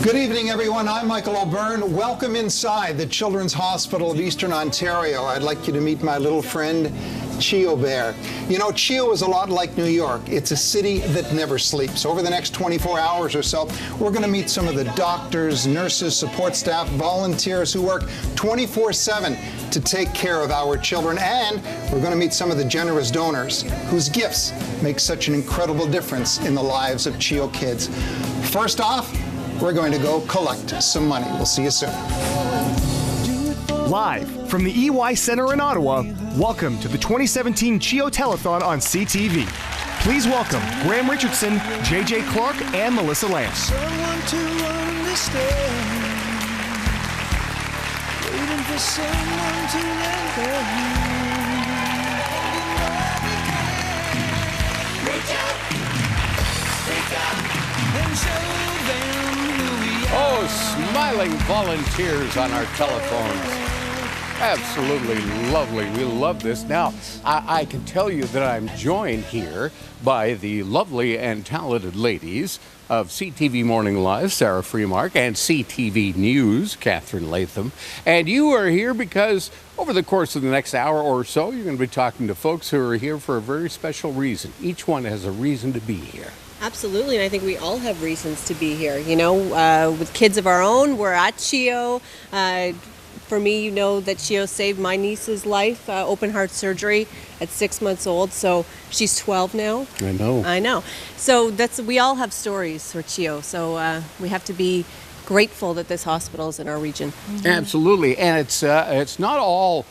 Good evening, everyone. I'm Michael O'Byrne. Welcome inside the Children's Hospital of Eastern Ontario. I'd like you to meet my little friend, CHEO Bear. You know, CHEO is a lot like New York. It's a city that never sleeps. Over the next 24 hours or so, we're going to meet some of the doctors, nurses, support staff, volunteers who work 24/7 to take care of our children. And we're going to meet some of the generous donors whose gifts make such an incredible difference in the lives of CHEO kids. First off, we're going to go collect some money. We'll see you soon. Live from the EY Center in Ottawa, welcome to the 2017 CHEO Telethon on CTV. Please welcome Graham Richardson, JJ Clark, and Melissa Lamb. Someone to understand, waiting for someone to lend their hand. Reach out, and show them who we are. Oh, smiling volunteers on our telephones. Absolutely lovely. We love this. Now, I can tell you that I'm joined here by the lovely and talented ladies of CTV Morning Live, Sarah Freemark, and CTV News, Catherine Latham. And you are here because over the course of the next hour or so, you're going to be talking to folks who are here for a very special reason. Each one has a reason to be here. Absolutely, and I think we all have reasons to be here. You know, with kids of our own, we're at CHEO. For me, you know that CHEO saved my niece's life, open heart surgery at 6 months old. So she's 12 now. I know. So we all have stories for CHEO. So we have to be grateful that this hospital is in our region. Mm-hmm. Absolutely, and it's not all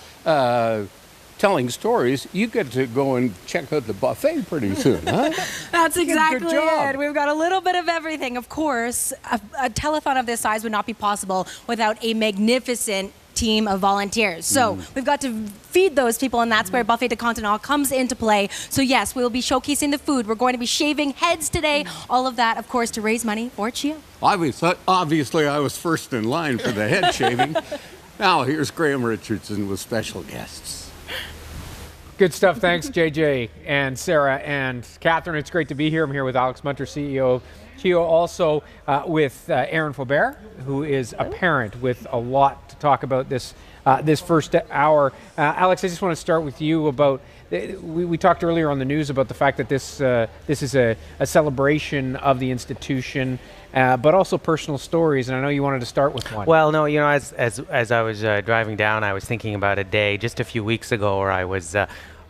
telling stories. You get to go and check out the buffet pretty soon, huh? That's exactly it. We've got a little bit of everything. Of course, a telethon of this size would not be possible without a magnificent team of volunteers. So we've got to feed those people, and that's where Buffet de Continent comes into play. So yes, we'll be showcasing the food. We're going to be shaving heads today. All of that, of course, to raise money for CHEO. Obviously, I was first in line for the head shaving. Now, here's Graham Richardson with special guests. Good stuff. Thanks, JJ and Sarah and Catherine. It's great to be here. I'm here with Alex Munter, CEO of CHEO, also with Aaron Faubert, who is a parent with a lot to talk about this first hour. Alex, I just want to start with you about, we talked earlier on the news about the fact that this is a celebration of the institution, but also personal stories, and I know you wanted to start with one. Well, no, you know, as I was driving down, I was thinking about a day just a few weeks ago where I was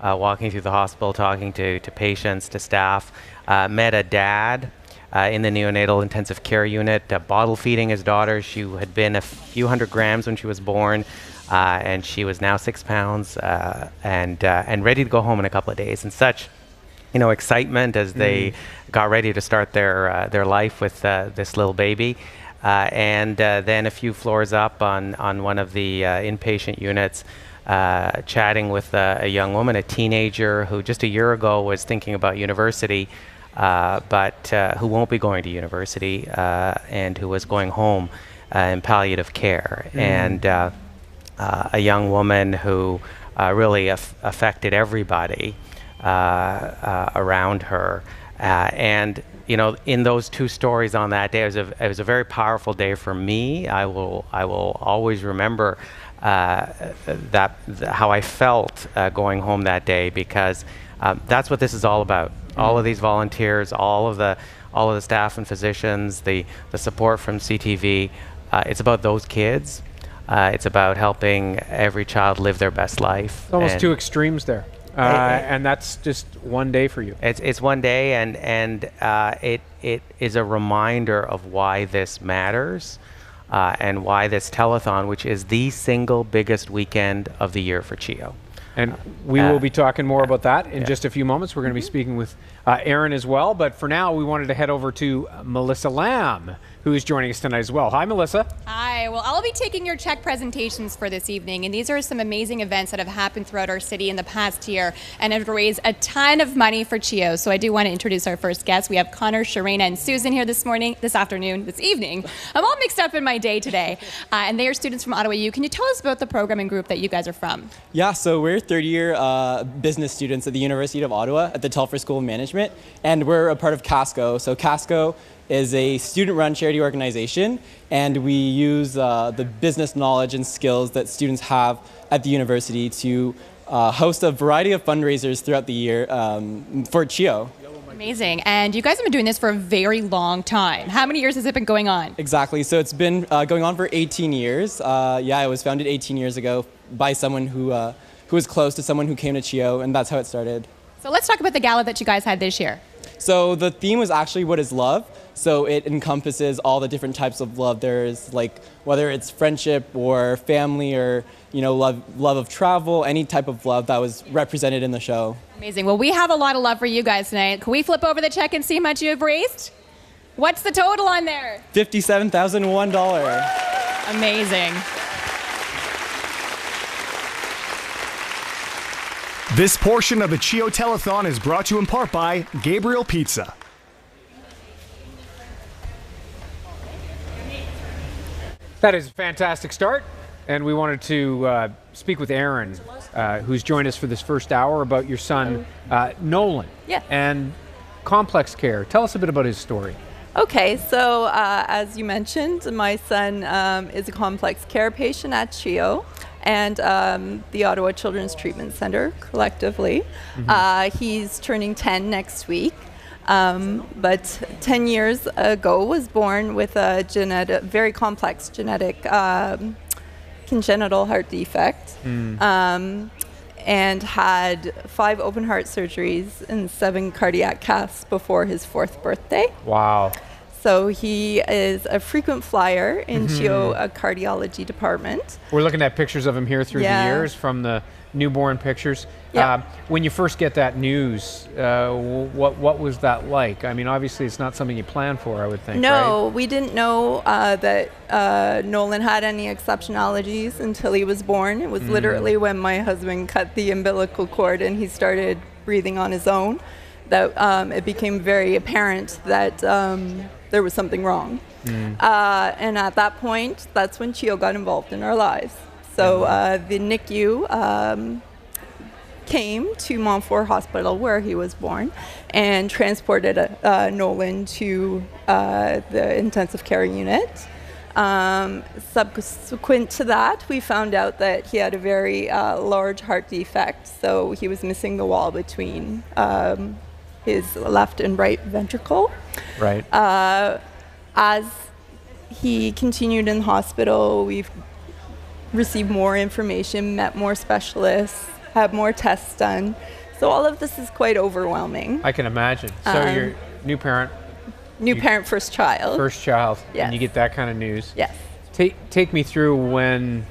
walking through the hospital, talking to patients, to staff, met a dad in the neonatal intensive care unit, bottle feeding his daughter. She had been a few hundred grams when she was born, and she was now 6 pounds and ready to go home in a couple of days. And such, you know, excitement as they got ready to start their life with this little baby. And then a few floors up on one of the inpatient units, chatting with a young woman, a teenager who just a year ago was thinking about university, but who won't be going to university, and who was going home in palliative care. And a young woman who really affected everybody around her. And you know, in those two stories on that day, it was a very powerful day for me. I will always remember how I felt going home that day, because that's what this is all about. All of these volunteers, all of the staff and physicians, the support from CTV. It's about those kids. It's about helping every child live their best life. Almost two extremes there. And that's just one day for you. It's one day, and it is a reminder of why this matters, and why this telethon, which is the single biggest weekend of the year for CHEO. And we will be talking more about that in just a few moments. We're going to be speaking with Aaron as well. But for now, we wanted to head over to Melissa Lamb, who is joining us tonight as well. Hi, Melissa. Hi. Well, I'll be taking your check presentations for this evening. And these are some amazing events that have happened throughout our city in the past year and have raised a ton of money for CHEO. So I do want to introduce our first guests. We have Connor, Sharena, and Susan here this evening. I'm all mixed up in my day today. And they are students from Ottawa U. Can you tell us about the programming group that you guys are from? Yeah, so we're third-year business students at the University of Ottawa at the Telfer School of Management, and we're a part of CASCO. So CASCO is a student-run charity organization, and we use the business knowledge and skills that students have at the university to host a variety of fundraisers throughout the year for CHEO. Amazing. And you guys have been doing this for a very long time. How many years has it been going on? Exactly. So it's been going on for 18 years. Yeah, it was founded 18 years ago by someone who was close to someone who came to CHEO, and that's how it started. So let's talk about the gala that you guys had this year. So the theme was actually what is love. So it encompasses all the different types of love. There's like whether it's friendship or family or love of travel, any type of love that was represented in the show. Amazing. Well, we have a lot of love for you guys tonight. Can we flip over the check and see how much you have raised? What's the total on there? $57,001. Amazing. This portion of the CHEO Telethon is brought to you in part by Gabriel Pizza. That is a fantastic start, and we wanted to speak with Aaron, who's joined us for this first hour, about your son, Nolan, and complex care. Tell us a bit about his story. Okay, so as you mentioned, my son is a complex care patient at CHEO and the Ottawa Children's Treatment Centre collectively. He's turning 10 next week. But 10 years ago was born with a very complex genetic congenital heart defect and had 5 open heart surgeries and 7 cardiac caths before his 4th birthday. Wow. So he is a frequent flyer in CHEO cardiology department. We're looking at pictures of him here through the years from the newborn pictures. When you first get that news, what was that like? I mean, obviously it's not something you plan for, I would think. No, right? we didn't know that Nolan had any exceptionalities until he was born. It was literally when my husband cut the umbilical cord and he started breathing on his own that it became very apparent that there was something wrong. And at that point, that's when CHEO got involved in our lives. So the NICU came to Montfort Hospital where he was born and transported Nolan to the intensive care unit. Subsequent to that, we found out that he had a very large heart defect, so he was missing the wall between his left and right ventricle. Right. As he continued in the hospital, we've received more information, met more specialists, had more tests done. So all of this is quite overwhelming. I can imagine. So you're new parent. Parent, first child. First child. Yes. And you get that kind of news. Yes. Take me through when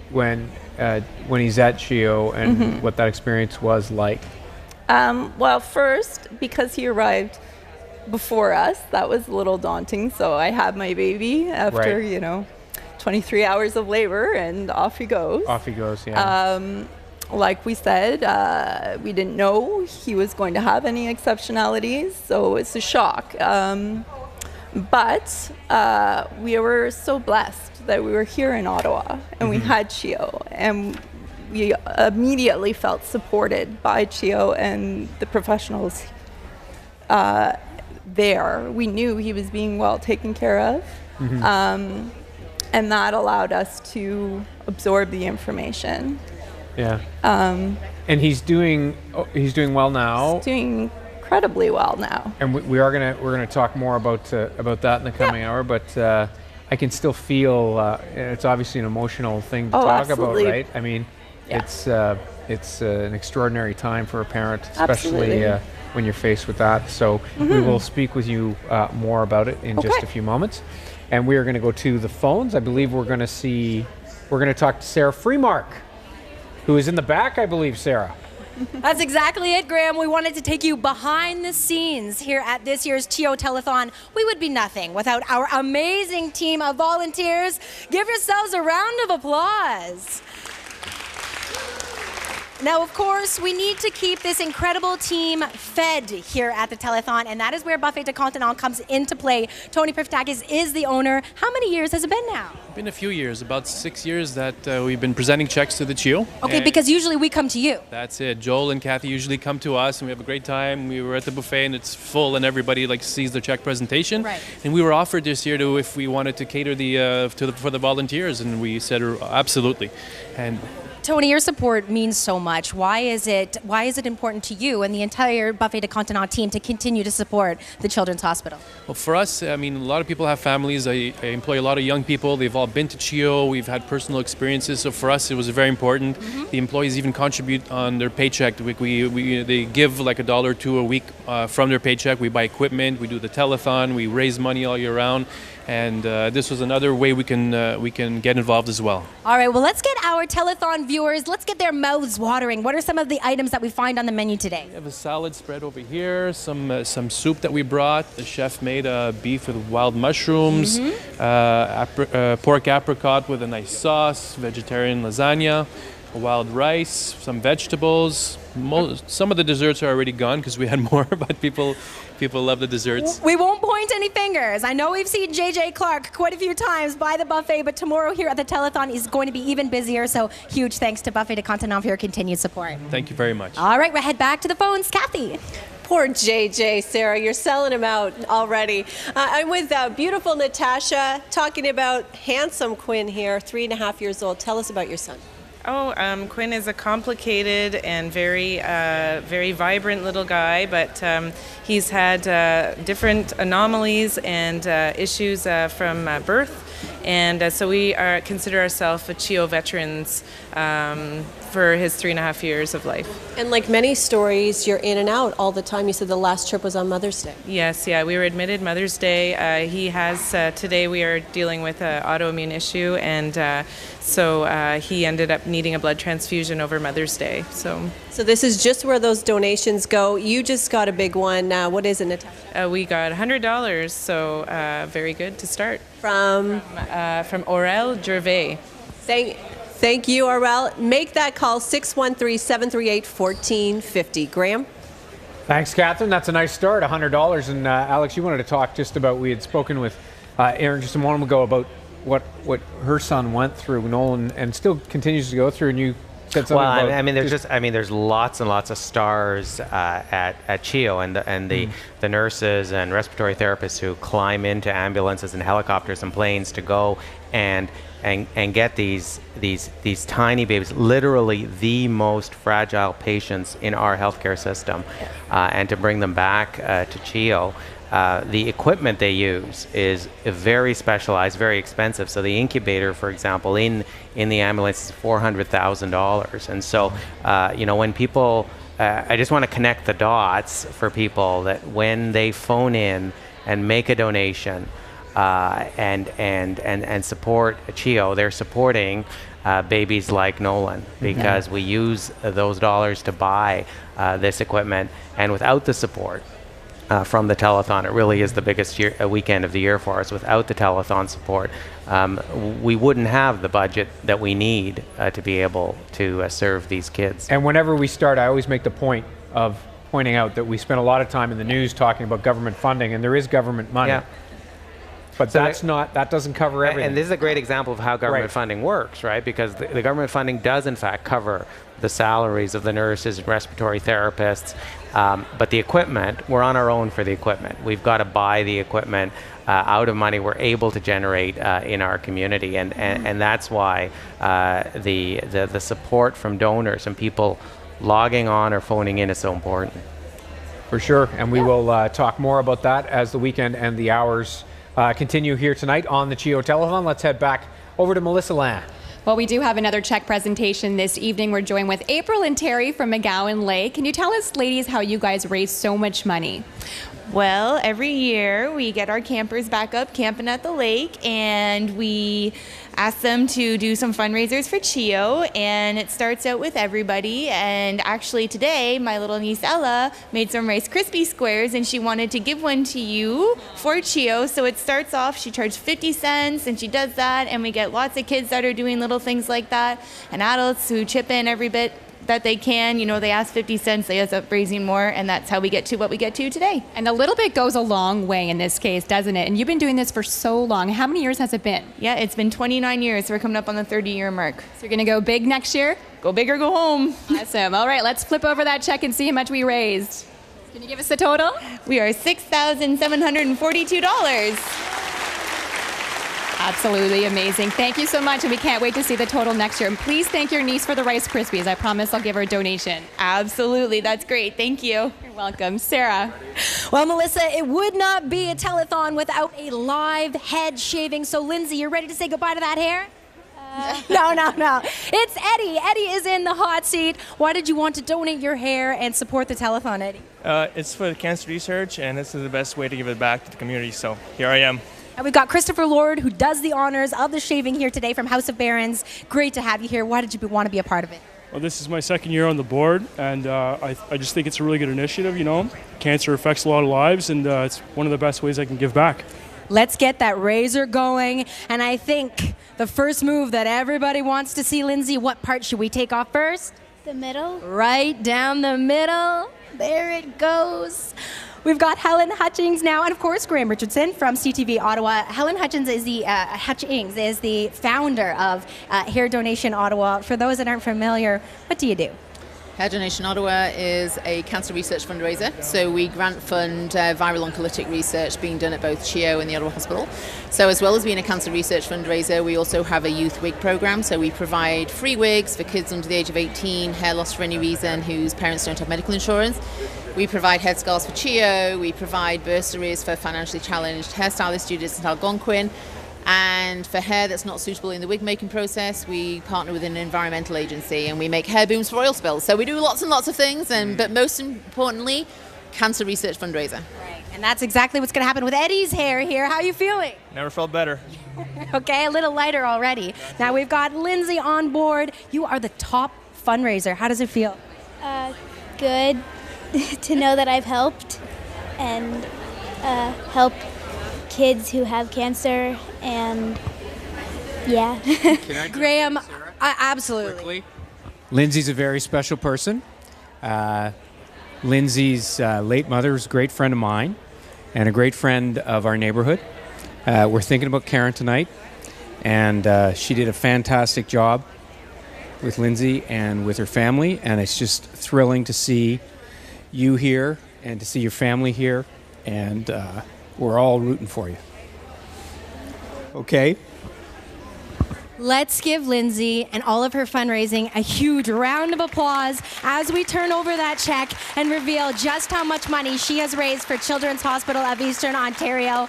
he's at CHEO and what that experience was like. Well, first, because he arrived before us, that was a little daunting. So I had my baby after, 23 hours of labor, and off he goes. Off he goes, yeah. Like we said, we didn't know he was going to have any exceptionalities, so it's a shock. But we were so blessed that we were here in Ottawa, and we had CHEO, and we immediately felt supported by CHEO and the professionals there. We knew he was being well taken care of. And that allowed us to absorb the information. Yeah. And he's doing well now. He's doing incredibly well now. And we're gonna talk more about that in the coming hour. But I can still feel it's obviously an emotional thing to talk absolutely. about, right? I mean, it's an extraordinary time for a parent, especially when you're faced with that. So we will speak with you more about it in just a few moments. And we are going to go to the phones. I believe we're going to talk to Sarah Freemark, who is in the back, I believe, Sarah. That's exactly it, Graham. We wanted to take you behind the scenes here at this year's CHEO Telethon. We would be nothing without our amazing team of volunteers. Give yourselves a round of applause. Now, of course, we need to keep this incredible team fed here at the Telethon, and that is where Buffet de Continent comes into play. Tony Priftakis is the owner. How many years has it been now? It's been a few years, about 6 years that we've been presenting checks to the CHEO. Okay, because usually we come to you. That's it. Joel and Kathy usually come to us, and we have a great time. We were at the buffet, and it's full, and everybody sees the check presentation. Right. And we were offered this year if we wanted to cater for the volunteers, and we said absolutely. And Tony, your support means so much. Why is it important to you and the entire Buffet de Continent team to continue to support the Children's Hospital? Well, for us, I mean, a lot of people have families. I employ a lot of young people. They've all been to CHEO. We've had personal experiences. So for us, it was very important. The employees even contribute on their paycheck. They give like $1 or $2 a week from their paycheck. We buy equipment. We do the telethon. We raise money all year round. And this was another way we can get involved as well. All right, well, let's get our telethon viewers, let's get their mouths watering. What are some of the items that we find on the menu today? We have a salad spread over here, some soup that we brought. The chef made beef with wild mushrooms, pork apricot with a nice sauce, vegetarian lasagna, wild rice, some vegetables. Some of the desserts are already gone because we had more, but people love the desserts. We won't point any fingers. I know we've seen JJ Clark quite a few times by the buffet, but tomorrow here at the Telethon is going to be even busier, so huge thanks to Buffet de Continent for your continued support. Thank you very much. All right, we'll head back to the phones. Kathy. Poor JJ, Sarah, you're selling him out already. I'm with beautiful Natasha, talking about handsome Quinn here, 3.5 years old. Tell us about your son. Quinn is a complicated and very vibrant little guy, but he's had different anomalies and issues from birth, and so we consider ourselves a CHEO veterans for his 3.5 years of life. And like many stories, you're in and out all the time. You said the last trip was on Mother's Day. Yes, yeah, we were admitted Mother's Day. He has, today we are dealing with an autoimmune issue, and so he ended up needing a blood transfusion over Mother's Day. So this is just where those donations go. You just got a big one. What is it, Natasha? We got $100, so very good to start. From Aurel Gervais. Thank you, Aurel. Make that call, 613-738-1450. Graham? Thanks, Catherine. That's a nice start, $100. And Alex, you wanted to talk just about, we had spoken with Erin just a moment ago about what her son went through, Nolan, and still continues to go through, and you said something about... there's lots and lots of stars at CHEO, and the nurses and respiratory therapists who climb into ambulances and helicopters and planes to go and get these tiny babies, literally the most fragile patients in our healthcare system, and to bring them back to CHEO. The equipment they use is very specialized, very expensive. So the incubator, for example, in the ambulance is $400,000. And so, when people, I just want to connect the dots for people that when they phone in and make a donation, and support CHEO, they're supporting babies like Nolan, because we use those dollars to buy this equipment, and without the support from the telethon, it really is the biggest weekend of the year for us. Without the telethon support, we wouldn't have the budget that we need to be able to serve these kids. And whenever we start, I always make the point of pointing out that we spend a lot of time in the news talking about government funding, and there is government money. Yeah. But that doesn't cover everything. And this is a great example of how government funding works, right? Because the government funding does, in fact, cover the salaries of the nurses and respiratory therapists. But the equipment, we're on our own for the equipment. We've got to buy the equipment out of money we're able to generate in our community. And that's why the support from donors and people logging on or phoning in is so important. For sure. And we will talk more about that as the weekend and the hours continue here tonight on the CHEO Telethon. Let's head back over to Melissa Lan. Well, we do have another check presentation this evening. We're joined with April and Terry from Mcgowan Leigh. Can you tell us, ladies, how you guys raise so much money? Well, every year we get our campers back up camping at the lake, and we ask them to do some fundraisers for CHEO, and it starts out with everybody. And actually today, my little niece Ella made some Rice Krispie squares, and she wanted to give one to you for CHEO. So it starts off, she charged 50 cents, and she does that, and we get lots of kids that are doing little things like that, and adults who chip in every bit that they can. You know, they ask 50 cents, they end up raising more, and that's how we get to what we get to today. And a little bit goes a long way in this case, doesn't it? And you've been doing this for so long. How many years has it been? Yeah, it's been 29 years. We're coming up on the 30-year mark. So you're going to go big next year? Go big or go home. Awesome. All right, let's flip over that check and see how much we raised. Can you give us the total? We are $6,742. Absolutely amazing. Thank you so much, and we can't wait to see the total next year. And please thank your niece for the Rice Krispies. I promise I'll give her a donation. Absolutely. That's great. Thank you. You're welcome. Sarah. Well, Melissa, it would not be a telethon without a live head shaving. So, Lindsay, you're ready to say goodbye to that hair? No. It's Eddie. Eddie is in the hot seat. Why did you want to donate your hair and support the telethon, Eddie? It's for cancer research, and this is the best way to give it back to the community. So here I am. And we've got Christopher Lord, who does the honors of the shaving here today from House of Barons. Great to have you here. Why did you want to be a part of it? Well, this is my second year on the board, and I just think it's a really good initiative. You know, cancer affects a lot of lives, and it's one of the best ways I can give back. Let's get that razor going. And I think the first move that everybody wants to see, Lindsay, what part should we take off first? The middle. Right down the middle. There it goes. We've got Helen Hutchings now, and of course Graham Richardson from CTV Ottawa. Helen Hutchings is the founder of Hair Donation Ottawa. For those that aren't familiar, what do you do? Hair Donation Ottawa is a cancer research fundraiser. So we grant fund viral oncolytic research being done at both CHEO and the Ottawa Hospital. So as well as being a cancer research fundraiser, we also have a youth wig program. So we provide free wigs for kids under the age of 18, hair loss for any reason, whose parents don't have medical insurance. We provide headscarves for CHEO. We provide bursaries for financially challenged hairstylist students in Algonquin. And for hair that's not suitable in the wig making process, we partner with an environmental agency and we make hair booms for oil spills. So we do lots and lots of things, but most importantly, cancer research fundraiser. Right, and that's exactly what's going to happen with Eddie's hair here. How are you feeling? Never felt better. Okay, a little lighter already. Now we've got Lindsay on board. You are the top fundraiser. How does it feel? Good to know that I've helped and help kids who have cancer, and yeah. Can I Graham, absolutely. Quickly? Lindsay's a very special person. Lindsay's late mother was a great friend of mine and a great friend of our neighborhood. We're thinking about Karen tonight, and she did a fantastic job with Lindsay and with her family, and it's just thrilling to see you here and to see your family here, and we're all rooting for you. Okay? Let's give Lindsay and all of her fundraising a huge round of applause as we turn over that check and reveal just how much money she has raised for Children's Hospital of Eastern Ontario.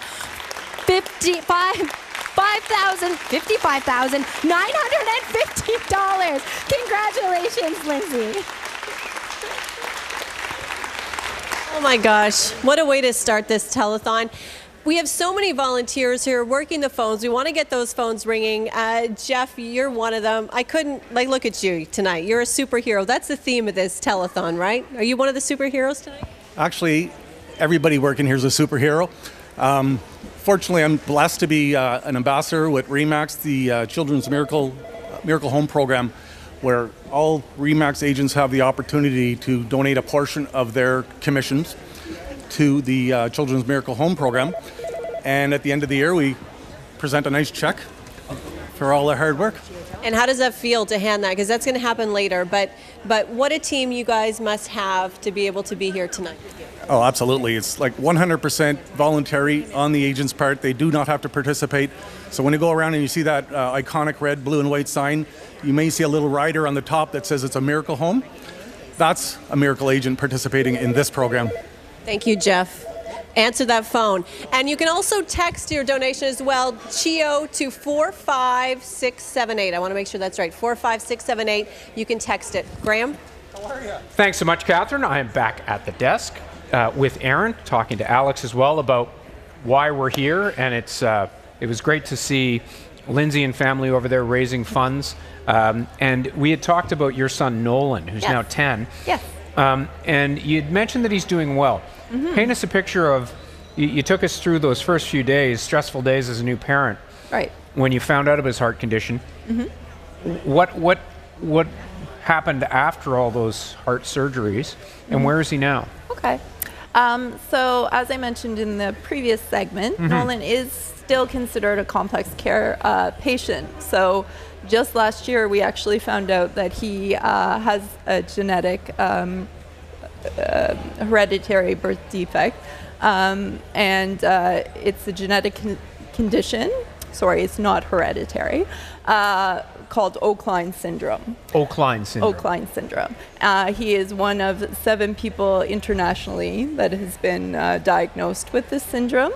$55,950. Congratulations, Lindsay. Oh my gosh, what a way to start this telethon. We have so many volunteers here working the phones. We want to get those phones ringing. Jeff, you're one of them. I couldn't, look at you tonight. You're a superhero. That's the theme of this telethon, right? Are you one of the superheroes tonight? Actually, everybody working here is a superhero. Fortunately, I'm blessed to be an ambassador with REMAX, the Children's Miracle Home Program, where all REMAX agents have the opportunity to donate a portion of their commissions to the Children's Miracle Home Program. And at the end of the year, we present a nice check for all their hard work. And how does that feel to hand that? Because that's going to happen later. But what a team you guys must have to be able to be here tonight. Oh, absolutely. It's like 100% voluntary on the agent's part. They do not have to participate. So when you go around and you see that iconic red, blue, and white sign, you may see a little rider on the top that says it's a Miracle Home. That's a Miracle agent participating in this program. Thank you, Jeff. Answer that phone. And you can also text your donation as well, CHEO to 45678. I want to make sure that's right, 45678. You can text it. Graham? How are you? Thanks so much, Catherine. I am back at the desk with Aaron, talking to Alex as well about why we're here. And it was great to see Lindsay and family over there raising funds. And we had talked about your son, Nolan, who's now 10. Yes. And you'd mentioned that he's doing well. Mm-hmm. Paint us a picture of, you took us through those first few days, stressful days as a new parent. Right. When you found out of his heart condition. Mm-hmm. What happened after all those heart surgeries, and where is he now? Okay. So as I mentioned in the previous segment, Mhm. Nolan is still considered a complex care patient. So just last year, we actually found out that he has a genetic hereditary birth defect, and it's a genetic condition. Sorry, it's not hereditary. Called Oakline syndrome. Oakline syndrome. Oakline syndrome. He is one of 7 people internationally that has been diagnosed with this syndrome.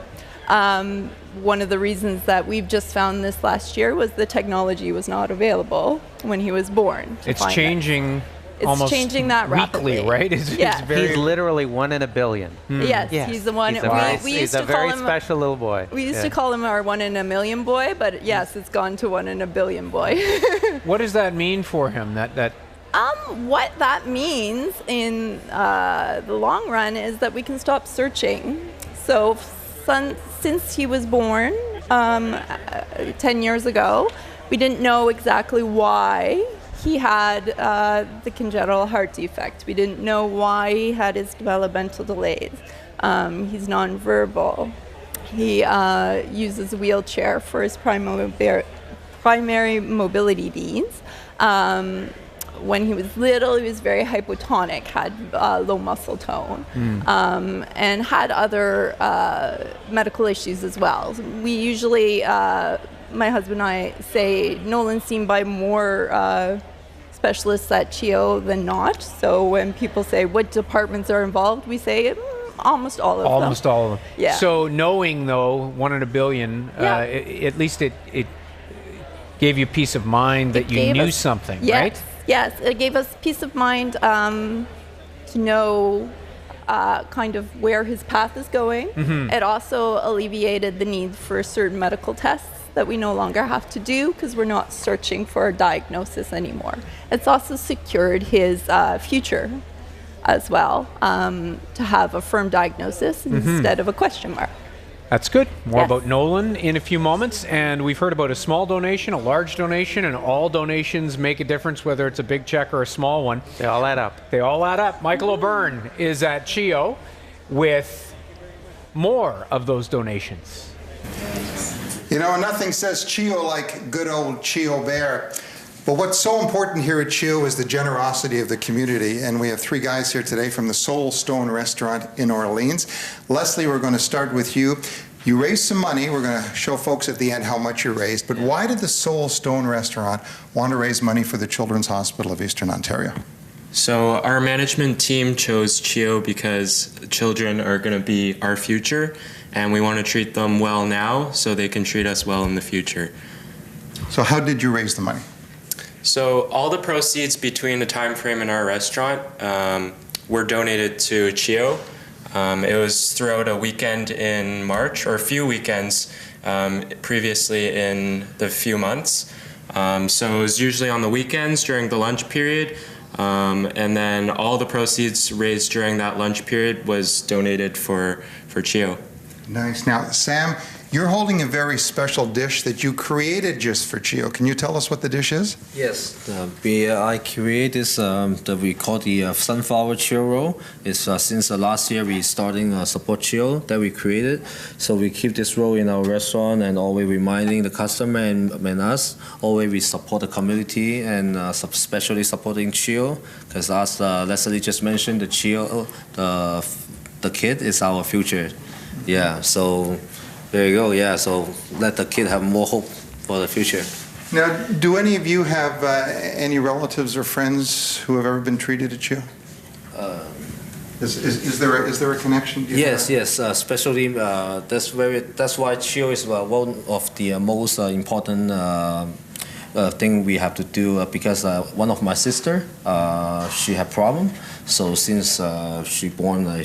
One of the reasons that we've just found this last year was the technology was not available when he was born. It's changing. It's almost changing that weekly, rapidly. right? Yeah. He's literally 1 in a billion. Yes, he's the one. He's a very special little boy. We used to call him our 1 in a million boy, but yes, it's gone to 1 in a billion boy. What does that mean for him? That what that means in the long run is that we can stop searching. So since he was born 10 years ago, we didn't know exactly why he had the congenital heart defect. We didn't know why he had his developmental delays. He's nonverbal. He uses a wheelchair for his primary mobility needs. When he was little, he was very hypotonic, had low muscle tone, and had other medical issues as well. We usually, my husband and I say, Nolan's seen by more specialists at CHEO than not. So when people say what departments are involved, we say almost all of them. Almost all of them. Yeah. So knowing, though, 1 in a billion, at least it gave you peace of mind that you knew something, right? Yes, it gave us peace of mind to know kind of where his path is going. Mhm. It also alleviated the need for certain medical tests that we no longer have to do because we're not searching for a diagnosis anymore. It's also secured his future as well, to have a firm diagnosis instead of a question mark. That's good. More Yes. about Nolan in a few moments. And we've heard about a small donation, a large donation, and all donations make a difference, whether it's a big check or a small one. They all add up. They all add up. Michael O'Byrne is at CHEO with more of those donations. You know, nothing says CHEO like good old CHEO Bear. But what's so important here at CHEO is the generosity of the community. And we have 3 guys here today from the Soul Stone Restaurant in Orleans. Leslie, we're going to start with you. You raised some money. We're going to show folks at the end how much you raised. But why did the Soul Stone Restaurant want to raise money for the Children's Hospital of Eastern Ontario? So our management team chose CHEO because children are going to be our future, and we want to treat them well now so they can treat us well in the future. So how did you raise the money? So all the proceeds between the time frame in our restaurant were donated to CHEO. It was throughout a weekend in March, or a few weekends previously in the few months. So it was usually on the weekends during the lunch period. And then all the proceeds raised during that lunch period was donated for CHEO. Nice. Now, Sam, you're holding a very special dish that you created just for CHEO. Can you tell us what the dish is? Yes, I created this, we call the sunflower CHEO roll. It's since last year we starting support CHEO that we created. So we keep this roll in our restaurant and always reminding the customer and us, always we support the community and especially supporting CHEO, because as Leslie just mentioned, the CHEO, the kid is our future. Yeah, so there you go. Yeah, so let the kid have more hope for the future. Now, do any of you have any relatives or friends who have ever been treated at CHEO? Is there a connection? Yes, especially that's why CHEO is one of the most important thing we have to do because one of my sister she had problem, so since she born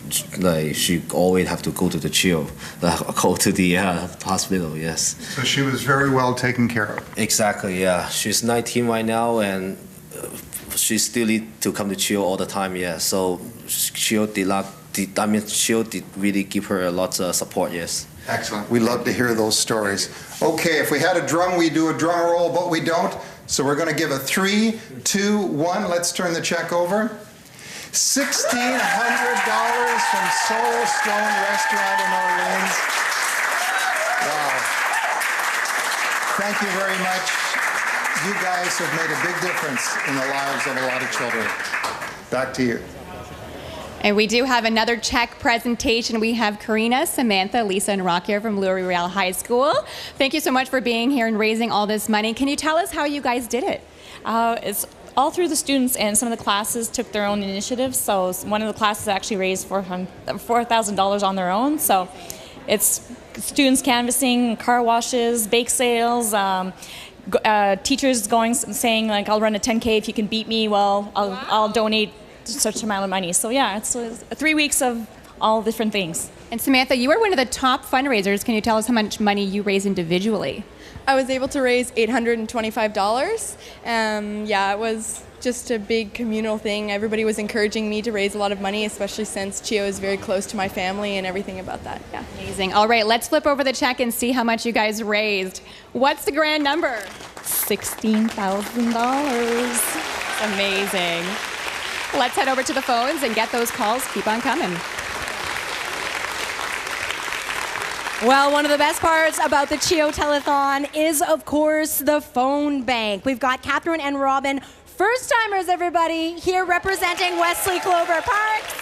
she always have to go to the CHEO, go to the hospital. Yes. So she was very well taken care of. Exactly. Yeah, she's 19 right now, and she still need to come to CHEO all the time. Yeah. So CHEO did really give her a lot of support. Yes. Excellent. We love to hear those stories. Okay, if we had a drum, we do a drum roll, but we don't. So we're going to give a 3, 2, 1. Let's turn the check over. $1,600 from Soul Stone Restaurant in Orleans. Wow. Thank you very much. You guys have made a big difference in the lives of a lot of children. Back to you. And we do have another check presentation. We have Karina, Samantha, Lisa, and Rock here from Louis-Riel High School. Thank you so much for being here and raising all this money. Can you tell us how you guys did it? It's all through the students, and some of the classes took their own initiatives. So one of the classes actually raised $4,000 on their own. So it's students canvassing, car washes, bake sales, teachers going saying like, I'll run a 10K if you can beat me. Well, I'll donate such amount of money. So yeah, it's 3 weeks of all different things. And Samantha, you were one of the top fundraisers. Can you tell us how much money you raised individually? I was able to raise $825. Yeah, it was just a big communal thing. Everybody was encouraging me to raise a lot of money, especially since CHEO is very close to my family and everything about that. Yeah. Amazing. All right, let's flip over the check and see how much you guys raised. What's the grand number? $16,000. Amazing. Let's head over to the phones and get those calls. Keep on coming. Well, one of the best parts about the CHEO Telethon is, of course, the phone bank. We've got Catherine and Robin, first-timers, everybody, here representing Wesley Clover Parks.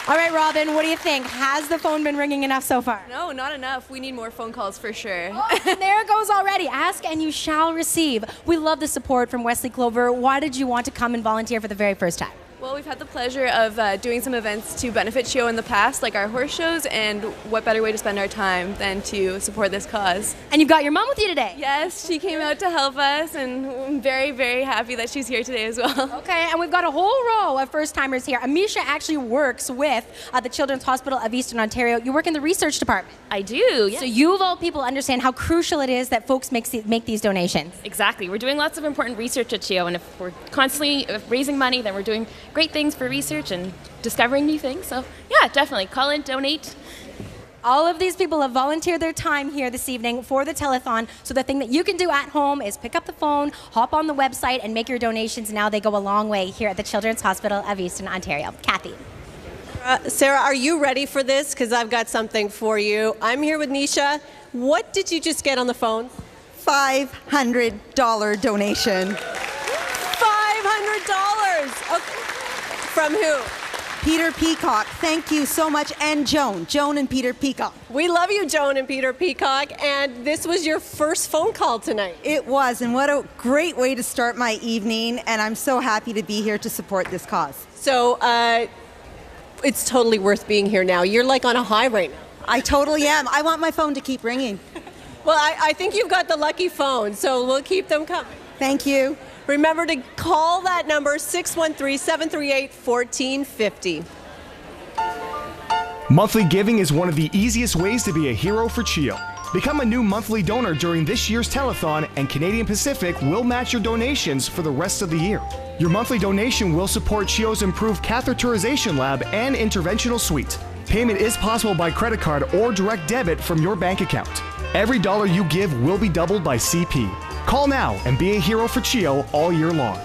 All right, Robin, what do you think? Has the phone been ringing enough so far? No, not enough. We need more phone calls for sure. Oh, there it goes already. Ask and you shall receive. We love the support from Wesley Clover. Why did you want to come and volunteer for the very first time? Well, we've had the pleasure of doing some events to benefit CHEO in the past, like our horse shows, and what better way to spend our time than to support this cause. And you've got your mom with you today. Yes, she came out to help us, and I'm very, very happy that she's here today as well. Okay, and we've got a whole row of first-timers here. Amisha actually works with the Children's Hospital of Eastern Ontario. You work in the research department. I do, yes. So you, of all people, understand how crucial it is that folks make these donations. Exactly. We're doing lots of important research at CHEO, and if we're constantly raising money, then we're doing great things for research and discovering new things. So yeah, definitely call in, donate. All of these people have volunteered their time here this evening for the telethon. So the thing that you can do at home is pick up the phone, hop on the website, and make your donations. Now they go a long way here at the Children's Hospital of Eastern Ontario. Kathy. Sarah, are you ready for this? Because I've got something for you. I'm here with Nisha. What did you just get on the phone? $500 donation. $500. Okay. From who? Peter Peacock. Thank you so much. And Joan and Peter Peacock. We love you, Joan and Peter Peacock. And this was your first phone call tonight. It was, and what a great way to start my evening. And I'm so happy to be here to support this cause. So it's totally worth being here now. You're like on a high right now. I totally am. I want my phone to keep ringing. Well, I think you've got the lucky phone, so we'll keep them coming. Thank you. Remember to call that number, 613-738-1450. Monthly giving is one of the easiest ways to be a hero for CHEO. Become a new monthly donor during this year's telethon, and Canadian Pacific will match your donations for the rest of the year. Your monthly donation will support CHEO's improved catheterization lab and interventional suite. Payment is possible by credit card or direct debit from your bank account. Every dollar you give will be doubled by CP. Call now and be a hero for CHEO all year long.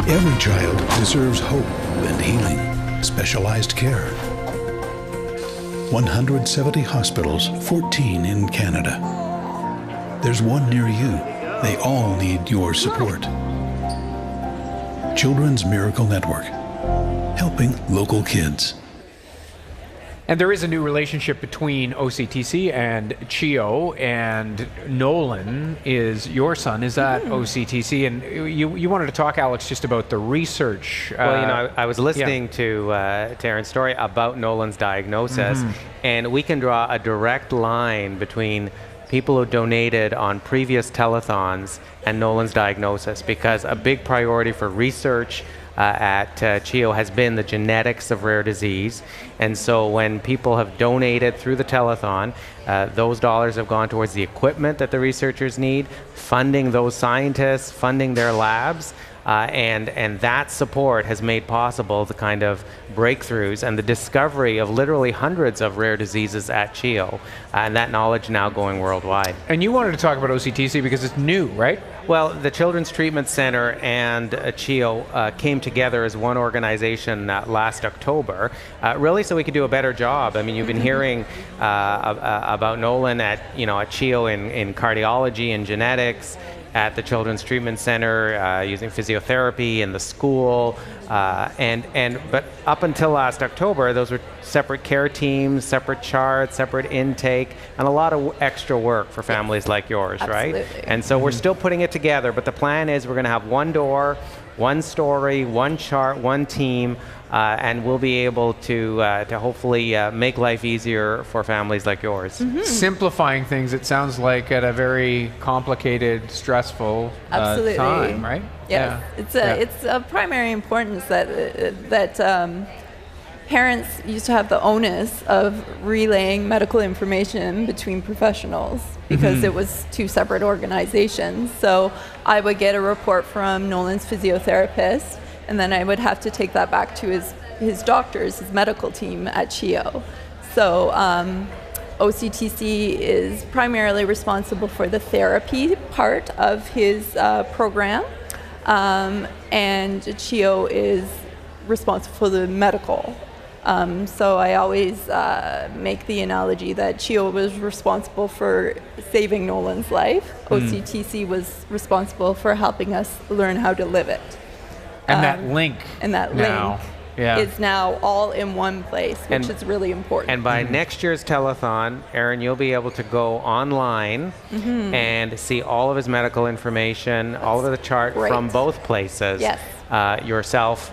Every child deserves hope and healing, specialized care. 170 hospitals, 14 in Canada. There's one near you. They all need your support. Children's Miracle Network, helping local kids. And there is a new relationship between OCTC and CHEO, and Nolan is your son, is at OCTC. And you wanted to talk, Alex, just about the research. Well, you know, I was listening to Aaron's story about Nolan's diagnosis, and we can draw a direct line between people who donated on previous telethons and Nolan's diagnosis, because a big priority for research at CHEO has been the genetics of rare disease. And so when people have donated through the telethon, those dollars have gone towards the equipment that the researchers need, funding those scientists, funding their labs. And that support has made possible the kind of breakthroughs and the discovery of literally hundreds of rare diseases at CHEO, and that knowledge now going worldwide. And you wanted to talk about OCTC because it's new, right? Well, the Children's Treatment Center and CHEO came together as one organization last October, really so we could do a better job. I mean, you've been hearing about Nolan at CHEO in cardiology and genetics, at the Children's Treatment Center, using physiotherapy in the school, but up until last October, those were separate care teams, separate charts, separate intake, and a lot of extra work for families like yours, Absolutely. right? And so we're still putting it together, but the plan is we're going to have one door, one story, one chart, one team, and we'll be able to hopefully make life easier for families like yours. Simplifying things, it sounds like, at a very complicated, stressful time, right? Yes. Yeah. It's of primary importance that parents used to have the onus of relaying medical information between professionals because it was two separate organizations. So I would get a report from Nolan's physiotherapist, and then I would have to take that back to his doctors, his medical team at CHEO. So OCTC is primarily responsible for the therapy part of his program, and CHEO is responsible for the medical. So I always make the analogy that CHEO was responsible for saving Nolan's life. OCTC was responsible for helping us learn how to live it. And that link link is now all in one place, which is really important. And by next year's telethon, Aaron, you'll be able to go online and see all of his medical information, all of the chart from both places. Yes. Yourself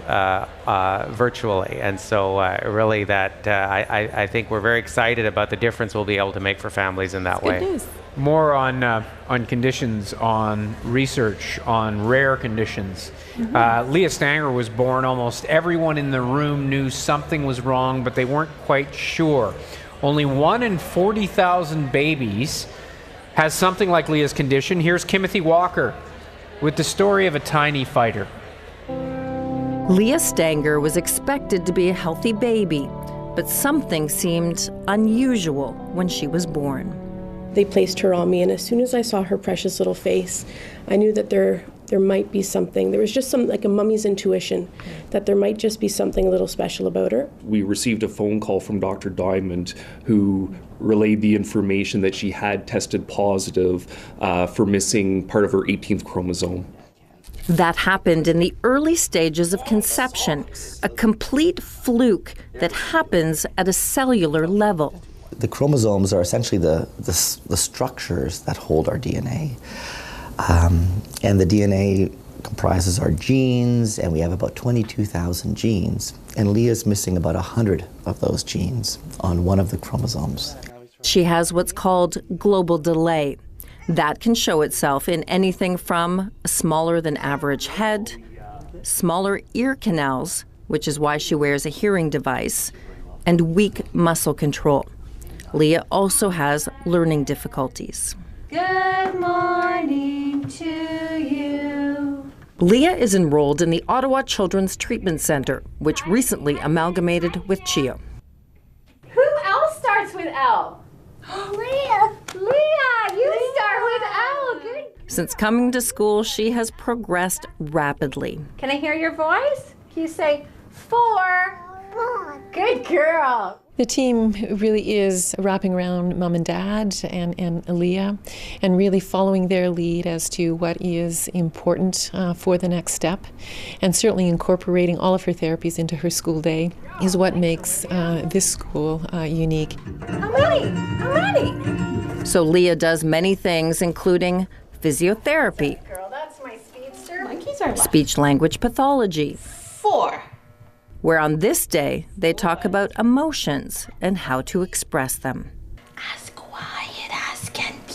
virtually. And so really that I think we're very excited about the difference we'll be able to make for families in that way. Good news. More on conditions, on research, on rare conditions. Leah Stanger was born. Almost everyone in the room knew something was wrong, but they weren't quite sure. Only 1 in 40,000 babies has something like Leah's condition. Here's Kimothy Walker with the story of a tiny fighter. Leah Stanger was expected to be a healthy baby, but something seemed unusual when she was born. They placed her on me, and as soon as I saw her precious little face, I knew that there might be something. There was just like a mummy's intuition that there might just be something a little special about her. We received a phone call from Dr. Diamond, who relayed the information that she had tested positive for missing part of her 18th chromosome. That happened in the early stages of conception, a complete fluke that happens at a cellular level. The chromosomes are essentially the structures that hold our DNA. And the DNA comprises our genes, and we have about 22,000 genes. And Leah's missing about 100 of those genes on one of the chromosomes. She has what's called global delay. That can show itself in anything from a smaller than average head, smaller ear canals, which is why she wears a hearing device, and weak muscle control. Leah also has learning difficulties. Good morning to you. Leah is enrolled in the Ottawa Children's Treatment Center, which recently amalgamated with CHEO. Who else starts with L? Leah! Leah, you start with L. Good. Since coming to school, she has progressed rapidly. Can I hear your voice? Can you say 4? Good girl. The team really is wrapping around mom and dad and Leah and really following their lead as to what is important for the next step. And certainly incorporating all of her therapies into her school day is what makes this school unique. I'm ready. So Leah does many things, including physiotherapy, Girl, that's my speedster. Monkeys are speech-language pathology, 4. where on this day they talk about emotions and how to express them. As quiet as can be.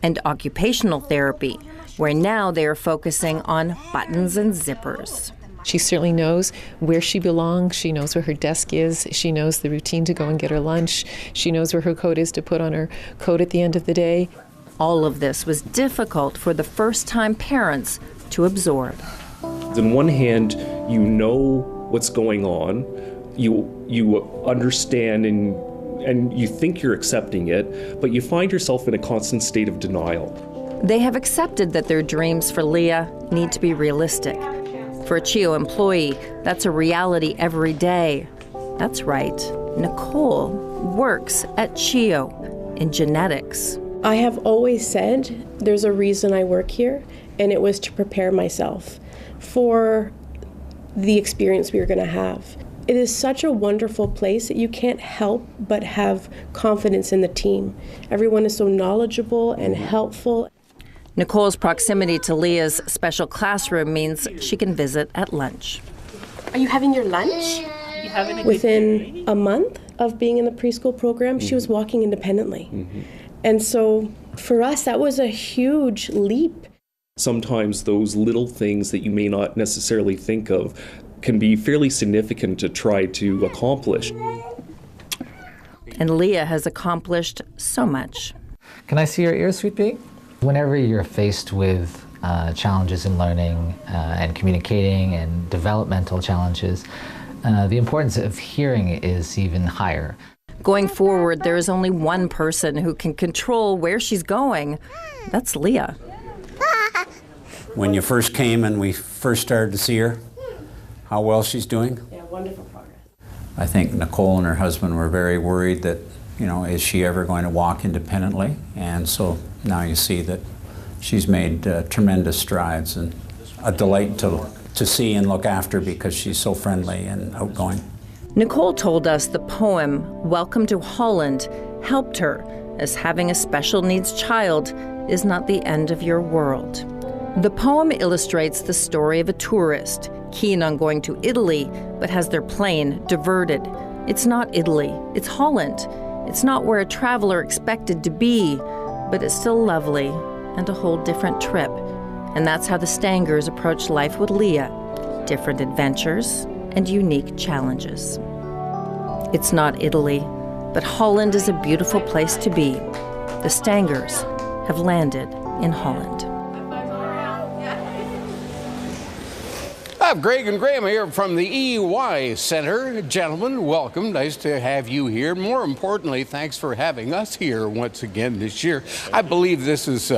And occupational therapy, where now they are focusing on buttons and zippers. She certainly knows where she belongs. She knows where her desk is. She knows the routine to go and get her lunch. She knows where her coat is to put on her coat at the end of the day. All of this was difficult for the first-time parents to absorb. On one hand, you know what's going on, you understand and you think you're accepting it, but you find yourself in a constant state of denial. They have accepted that their dreams for Leah need to be realistic. For a CHEO employee, that's a reality every day. That's right, Nicole works at CHEO in genetics. I have always said there's a reason I work here, and it was to prepare myself for the experience we were going to have. It is such a wonderful place that you can't help but have confidence in the team. Everyone is so knowledgeable and helpful. Nicole's proximity to Leah's special classroom means she can visit at lunch. Are you having your lunch? Within a month of being in the preschool program, she was walking independently. And so for us, that was a huge leap. Sometimes those little things that you may not necessarily think of can be fairly significant to try to accomplish. And Leah has accomplished so much. Can I see your ears, sweet pea? Whenever you're faced with challenges in learning and communicating and developmental challenges, the importance of hearing is even higher. Going forward, there is only one person who can control where she's going. That's Leah. When you first came and we first started to see her, how well she's doing? Yeah, wonderful progress. I think Nicole and her husband were very worried that, is she ever going to walk independently? And so now you see that she's made tremendous strides, and a delight to see and look after because she's so friendly and outgoing. Nicole told us the poem Welcome to Holland helped her, as having a special needs child is not the end of your world. The poem illustrates the story of a tourist keen on going to Italy, but has their plane diverted. It's not Italy, it's Holland. It's not where a traveler expected to be, but it's still lovely and a whole different trip. And that's how the Stangers approach life with Leah. Different adventures and unique challenges. It's not Italy, but Holland is a beautiful place to be. The Stangers have landed in Holland. I'm Greg and Graham here from the EY Center. Gentlemen, welcome. Nice to have you here. More importantly, thanks for having us here once again this year. I believe this is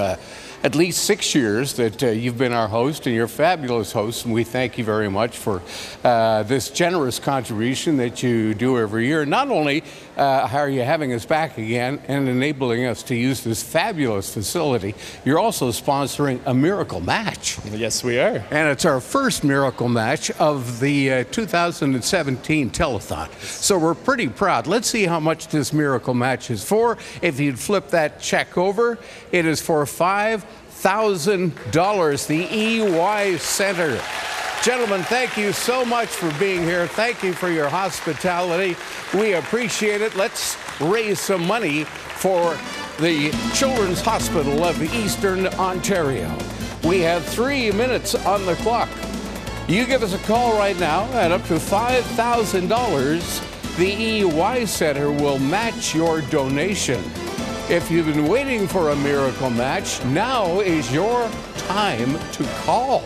at least 6 years that you've been our host, and you're a fabulous host, and we thank you very much for this generous contribution that you do every year. Not only are you having us back again and enabling us to use this fabulous facility, you're also sponsoring a miracle match. Yes, we are. And it's our first miracle match of the 2017 telethon. So we're pretty proud. Let's see how much this miracle match is for. If you'd flip that check over, it is for $5,000, the EY Center. Gentlemen, thank you so much for being here. Thank you for your hospitality. We appreciate it. Let's raise some money for the Children's Hospital of Eastern Ontario. We have 3 minutes on the clock. You give us a call right now at up to $5,000. The EY Center will match your donation. If you've been waiting for a miracle match, now is your time to call.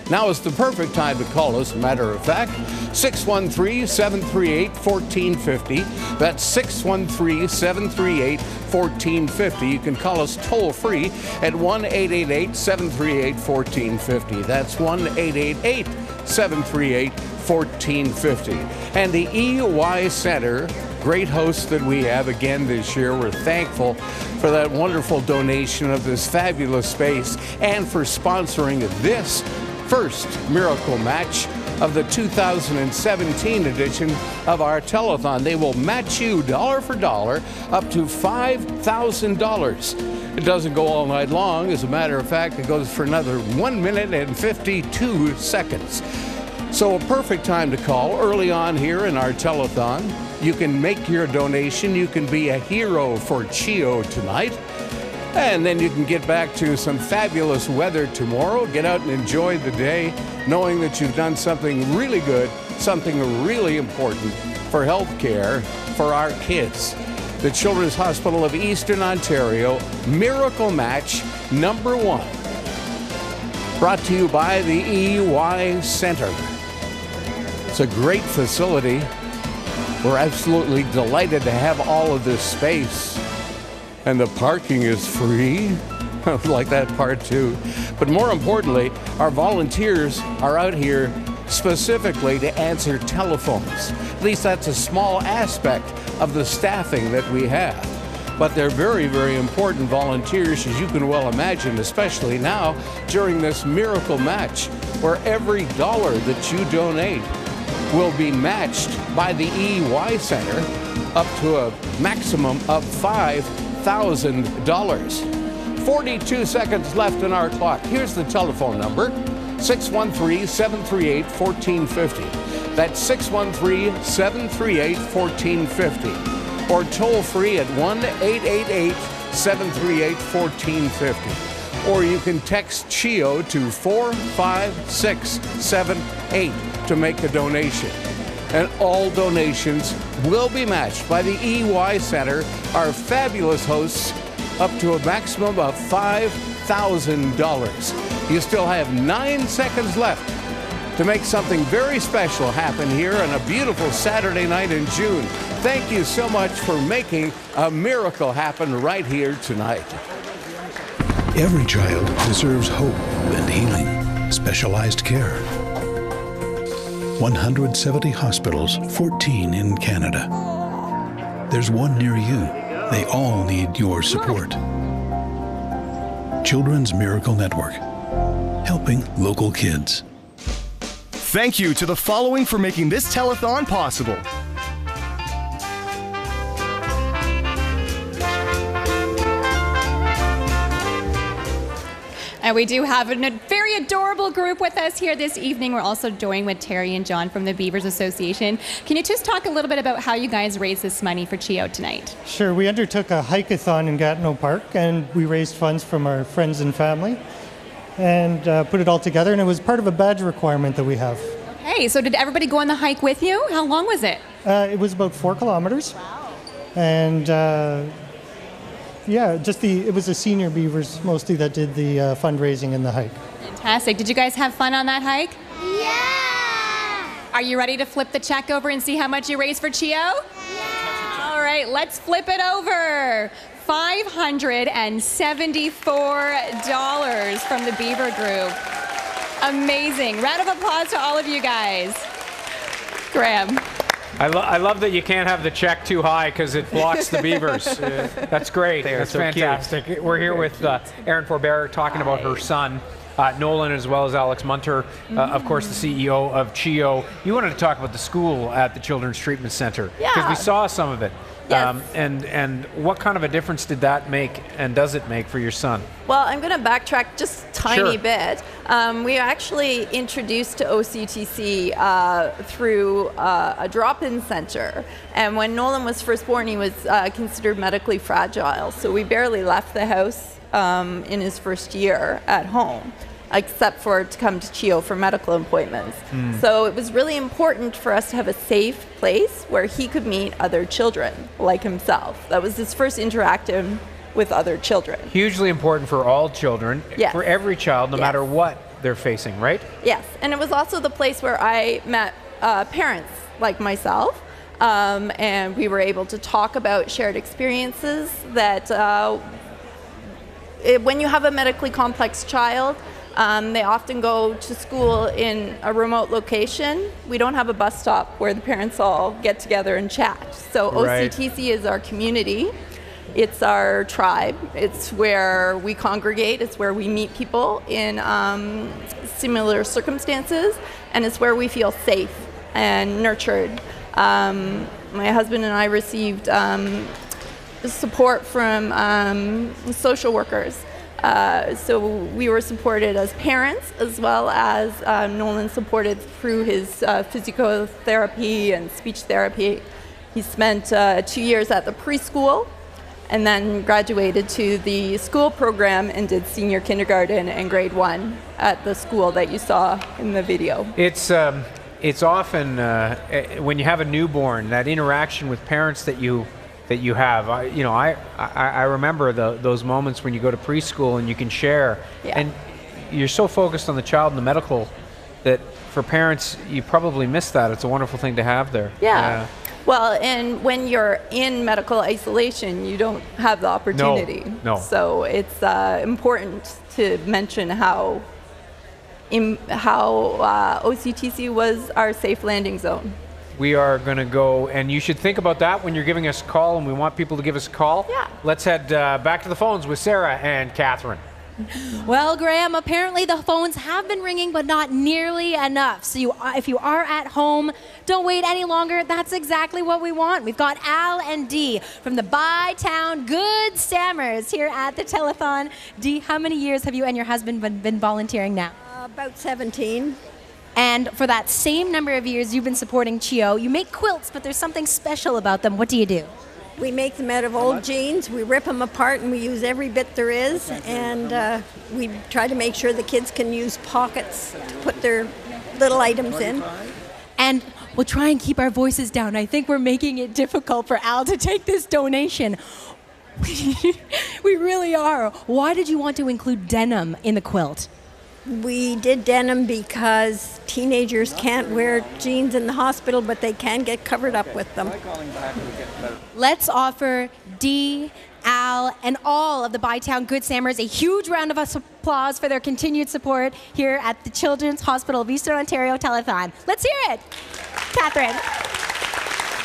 Now is the perfect time to call us, as a matter of fact. 613-738-1450. That's 613-738-1450. You can call us toll-free at 1-888-738-1450. That's 1-888-738-1450. And the EY Center, great host that we have again this year. We're thankful for that wonderful donation of this fabulous space and for sponsoring this first miracle match of the 2017 edition of our telethon. They will match you dollar for dollar up to $5,000. It doesn't go all night long. As a matter of fact, it goes for another 1 minute and 52 seconds. So a perfect time to call early on here in our telethon. You can make your donation. You can be a hero for CHEO tonight. And then you can get back to some fabulous weather tomorrow. Get out and enjoy the day, knowing that you've done something really good, something really important for health care for our kids. the Children's Hospital of Eastern Ontario Miracle Match #1. Brought to you by the EY Center. It's a great facility. We're absolutely delighted to have all of this space. And the parking is free. I like that part too. But more importantly, our volunteers are out here specifically to answer telephones. At least that's a small aspect of the staffing that we have. But they're very, very important volunteers, as you can well imagine, especially now during this miracle match, where every dollar that you donate will be matched by the EY Center up to a maximum of $5,000. 42 seconds left in our clock. Here's the telephone number, 613-738-1450. That's 613-738-1450. Or toll free at 1-888-738-1450. Or you can text CHEO to 45678 to make a donation. And all donations will be matched by the EY Center, our fabulous hosts, up to a maximum of $5,000. You still have 9 seconds left to make something very special happen here on a beautiful Saturday night in June. Thank you so much for making a miracle happen right here tonight. Every child deserves hope and healing, specialized care. 170 hospitals, 14 in Canada. There's one near you. They all need your support. Children's Miracle Network, helping local kids. Thank you to the following for making this telethon possible. And we do have a very adorable group with us here this evening. We're also joined with Terry and John from the Beavers Association. Can you just talk a little bit about how you guys raised this money for CHEO tonight? Sure. We undertook a hike-a-thon in Gatineau Park, and we raised funds from our friends and family and put it all together, and it was part of a badge requirement that we have. Okay, so did everybody go on the hike with you? How long was it? It was about 4 kilometers. Wow. And yeah, it was the senior Beavers mostly that did the fundraising and the hike. Fantastic. Did you guys have fun on that hike? Yeah! Are you ready to flip the check over and see how much you raised for CHEO? Yeah! All right, let's flip it over. $574 from the Beaver Group. Amazing. Round of applause to all of you guys. Graham. I love that you can't have the check too high because it blocks the Beavers. That's great. That's so fantastic. Cute. We're here with Erin Forbert talking about her son, Nolan, as well as Alex Munter, of course, the CEO of CHEO. You wanted to talk about the school at the Children's Treatment Center because we saw some of it. Yes. And what kind of a difference did that make, and does it make for your son? Well, I'm going to backtrack just a tiny bit. We actually introduced to OCTC through a drop-in center. And when Nolan was first born, he was considered medically fragile. So we barely left the house in his first year at home, except for to come to CHEO for medical appointments. So it was really important for us to have a safe place where he could meet other children like himself. That was his first interaction with other children. Hugely important for all children, for every child, no matter what they're facing, right? Yes, and it was also the place where I met parents like myself, and we were able to talk about shared experiences that when you have a medically complex child, they often go to school in a remote location. We don't have a bus stop where the parents all get together and chat. So OCTC is our community. It's our tribe. It's where we congregate. It's where we meet people in similar circumstances. And it's where we feel safe and nurtured. My husband and I received support from social workers. So we were supported as parents, as well as Nolan supported through his physical therapy and speech therapy. He spent 2 years at the preschool and then graduated to the school program and did senior kindergarten and grade 1 at the school that you saw in the video. It's often, when you have a newborn, that interaction with parents that you that you have. I remember those moments when you go to preschool and you can share, and you're so focused on the child and the medical that for parents you probably miss that. It's a wonderful thing to have there. Yeah. Well, and when you're in medical isolation, you don't have the opportunity. No. So it's important to mention how OCTC was our safe landing zone. We are going to go, and you should think about that when you're giving us a call, and we want people to give us a call. Yeah. Let's head back to the phones with Sarah and Catherine. Well, Graham, apparently the phones have been ringing, but not nearly enough. So if you are at home, don't wait any longer. That's exactly what we want. We've got Al and Dee from the Bytown Good Stammers here at the telethon. Dee, how many years have you and your husband been volunteering now? About 17. And for that same number of years you've been supporting CHEO, you make quilts, but there's something special about them. What do you do? We make them out of old jeans. We rip them apart and we use every bit there is. And we try to make sure the kids can use pockets to put their little items in. And we'll try and keep our voices down. I think we're making it difficult for Al to take this donation. We really are. Why did you want to include denim in the quilt? We did denim because teenagers can't wear jeans in the hospital, but they can get covered up with them. Let's offer Dee, Al, and all of the Bytown Good Stammers a huge round of applause for their continued support here at the Children's Hospital of Eastern Ontario Telethon. Let's hear it. Catherine.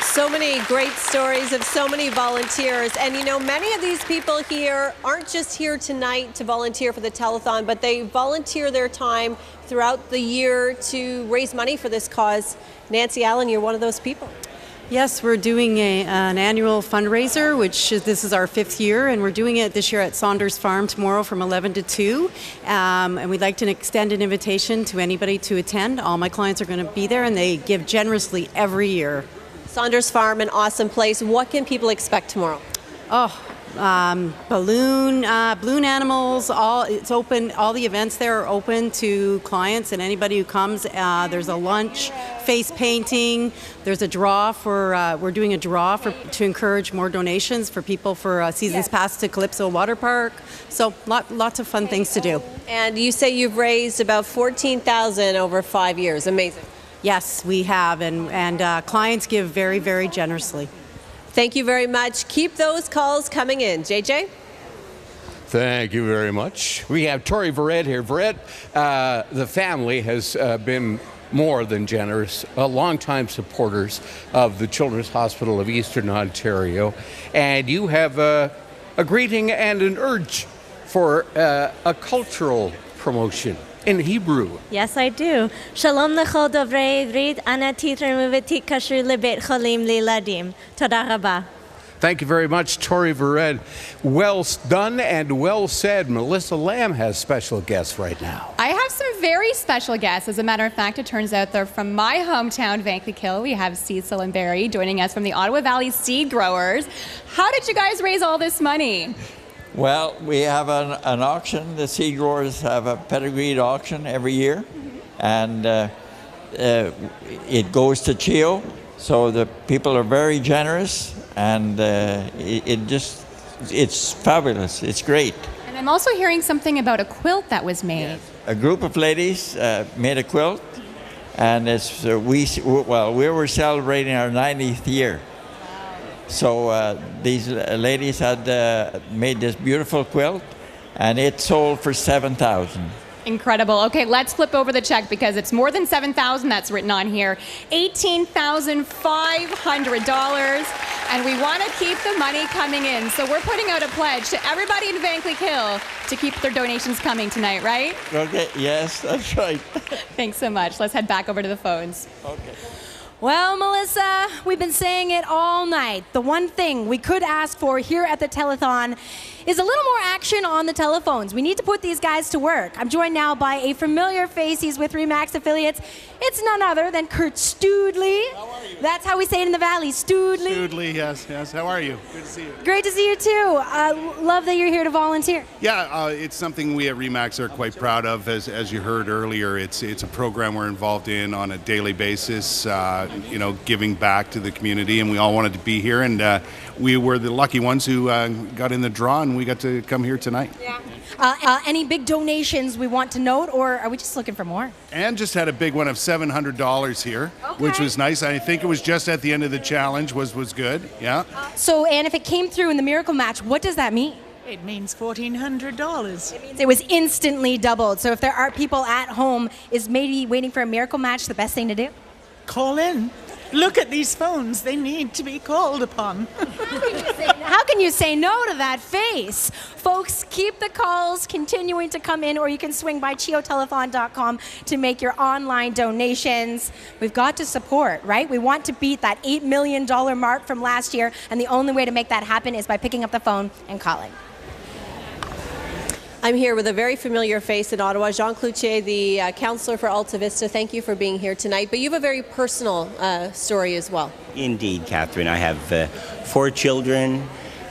So many great stories of so many volunteers. And you know, many of these people here aren't just here tonight to volunteer for the telethon, but they volunteer their time throughout the year to raise money for this cause. Nancy Allen, you're one of those people. Yes, we're doing an annual fundraiser, this is our 5th year, and we're doing it this year at Saunders Farm tomorrow from 11 to 2. And we'd like to extend an invitation to anybody to attend. All my clients are going to be there, and they give generously every year. Saunders Farm, an awesome place. What can people expect tomorrow? Balloon animals, it's open. All the events there are open to clients and anybody who comes. There's a lunch, face painting. There's a draw we're doing a draw to encourage more donations for people for seasons pass to Calypso Water Park. So lots of fun things to do. And you say you've raised about $14,000 over 5 years. Amazing. Yes, we have, and clients give very, very generously. Thank you very much. Keep those calls coming in. JJ? Thank you very much. We have Tori Verrett here. Verrett, the family has been more than generous, longtime supporters of the Children's Hospital of Eastern Ontario, and you have a greeting and an urge for a cultural promotion. In Hebrew. Yes, I do. Shalom lechol dovrei ivrit, ana titrim uvetik kasher lebet cholim liladim. Toda rabah. Thank you very much, Tori Verrett. Well done and well said. Melissa Lamb has special guests right now. I have some very special guests. As a matter of fact, it turns out they're from my hometown, Vankleek. We have Cecil and Barry joining us from the Ottawa Valley Seed Growers. How did you guys raise all this money? Well, we have an auction. The seed growers have a pedigreed auction every year, and it goes to CHEO. So the people are very generous, and it's fabulous. It's great. And I'm also hearing something about a quilt that was made. Yes. A group of ladies made a quilt, and we were celebrating our 90th year. So these ladies had made this beautiful quilt, and it sold for $7,000. Incredible. Okay, let's flip over the check because it's more than $7,000 that's written on here. $18,500, and we want to keep the money coming in. So we're putting out a pledge to everybody in Vankleek Hill to keep their donations coming tonight, right? Okay. Yes, that's right. Thanks so much. Let's head back over to the phones. Okay. Well, Melissa, we've been saying it all night. The one thing we could ask for here at the telethon is a little more action on the telephones. We need to put these guys to work. I'm joined now by a familiar face. He's with Remax Affiliates. It's none other than Kurt Stoodley. How are you? That's how we say it in the Valley, Stoodley. Stoodley, yes. How are you? Good to see you. Great to see you too. Love that you're here to volunteer. Yeah, it's something we at Remax are quite proud of. As you heard earlier, it's a program we're involved in on a daily basis, giving back to the community, and we all wanted to be here, and we were the lucky ones who got in the draw, and we got to come here tonight. Yeah. Any big donations we want to note, or are we just looking for more? Anne just had a big one of $700 here, which was nice. I think it was just at the end of the challenge, was good, yeah. So, Anne, if it came through in the Miracle Match, what does that mean? It means $1,400. It means it was instantly doubled. So if there are people at home, is maybe waiting for a Miracle Match the best thing to do? Call in. Look at these phones. They need to be called upon. How can you say no to that face? Folks, keep the calls continuing to come in, or you can swing by CHEOTelethon.com to make your online donations. We've got to support, right? We want to beat that $8 million mark from last year, and the only way to make that happen is by picking up the phone and calling. I'm here with a very familiar face in Ottawa, Jean Cloutier, the councillor for Alta Vista. Thank you for being here tonight. But you have a very personal story as well. Indeed, Catherine. I have 4 children.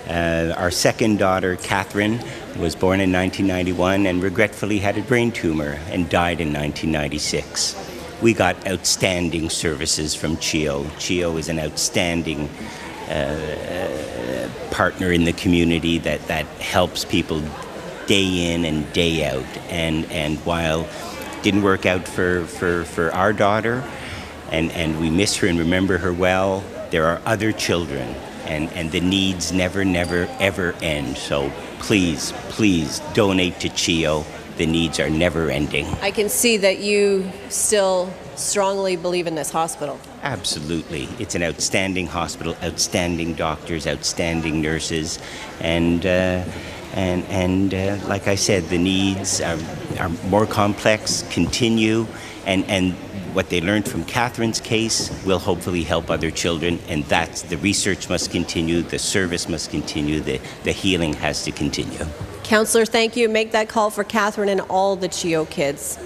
Our second daughter, Catherine, was born in 1991 and regretfully had a brain tumor and died in 1996. We got outstanding services from CHEO. CHEO is an outstanding partner in the community that helps people day in and day out, and while it didn't work out for our daughter, and we miss her and remember her well, there are other children, and the needs never ever end. So please donate to CHEO. The needs are never ending. I can see that you still strongly believe in this hospital. Absolutely. It's an outstanding hospital, outstanding doctors, outstanding nurses, and like I said, the needs are more complex, continue, and what they learned from Catherine's case will hopefully help other children, and that's the research must continue, the service must continue, the healing has to continue. Councillor, thank you. Make that call for Catherine and all the CHEO kids.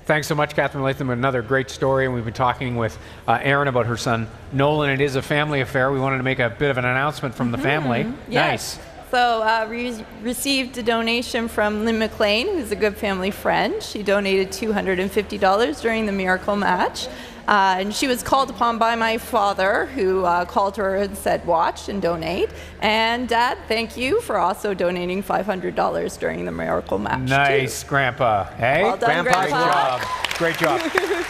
Thanks so much, Catherine Latham. Another great story, and we've been talking with Erin about her son, Nolan. It is a family affair. We wanted to make a bit of an announcement from the family. Yes. Nice. So we received a donation from Lynn McLean, who's a good family friend. She donated $250 during the Miracle Match. And she was called upon by my father, who called her and said, watch and donate. And Dad, thank you for also donating $500 during the Miracle Match. Nice, too. Grandpa. Hey, well done, Grandpa. Great job.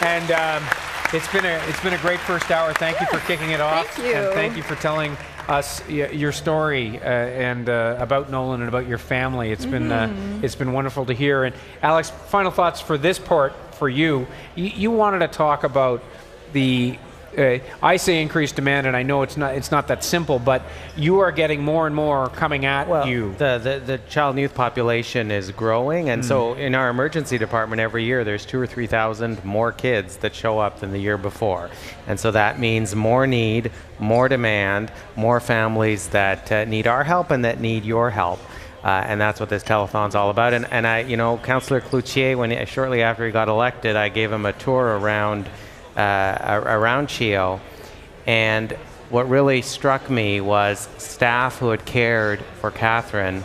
And it's been a great first hour. Thank you for kicking it off. Thank you. And thank you for telling us your story and about Nolan and about your family. It's been wonderful to hear. And Alex, final thoughts for this part for you. You wanted to talk about the I say increased demand, and I know it's not that simple, but you are getting more and more coming at you. The child and youth population is growing, and so in our emergency department every year there's 2,000 or 3,000 more kids that show up than the year before, and so that means more need, more demand, more families that need our help and that need your help. And that's what this telethon's all about. And I, Councillor Cloutier, shortly after he got elected, I gave him a tour around CHEO, and what really struck me was staff who had cared for Catherine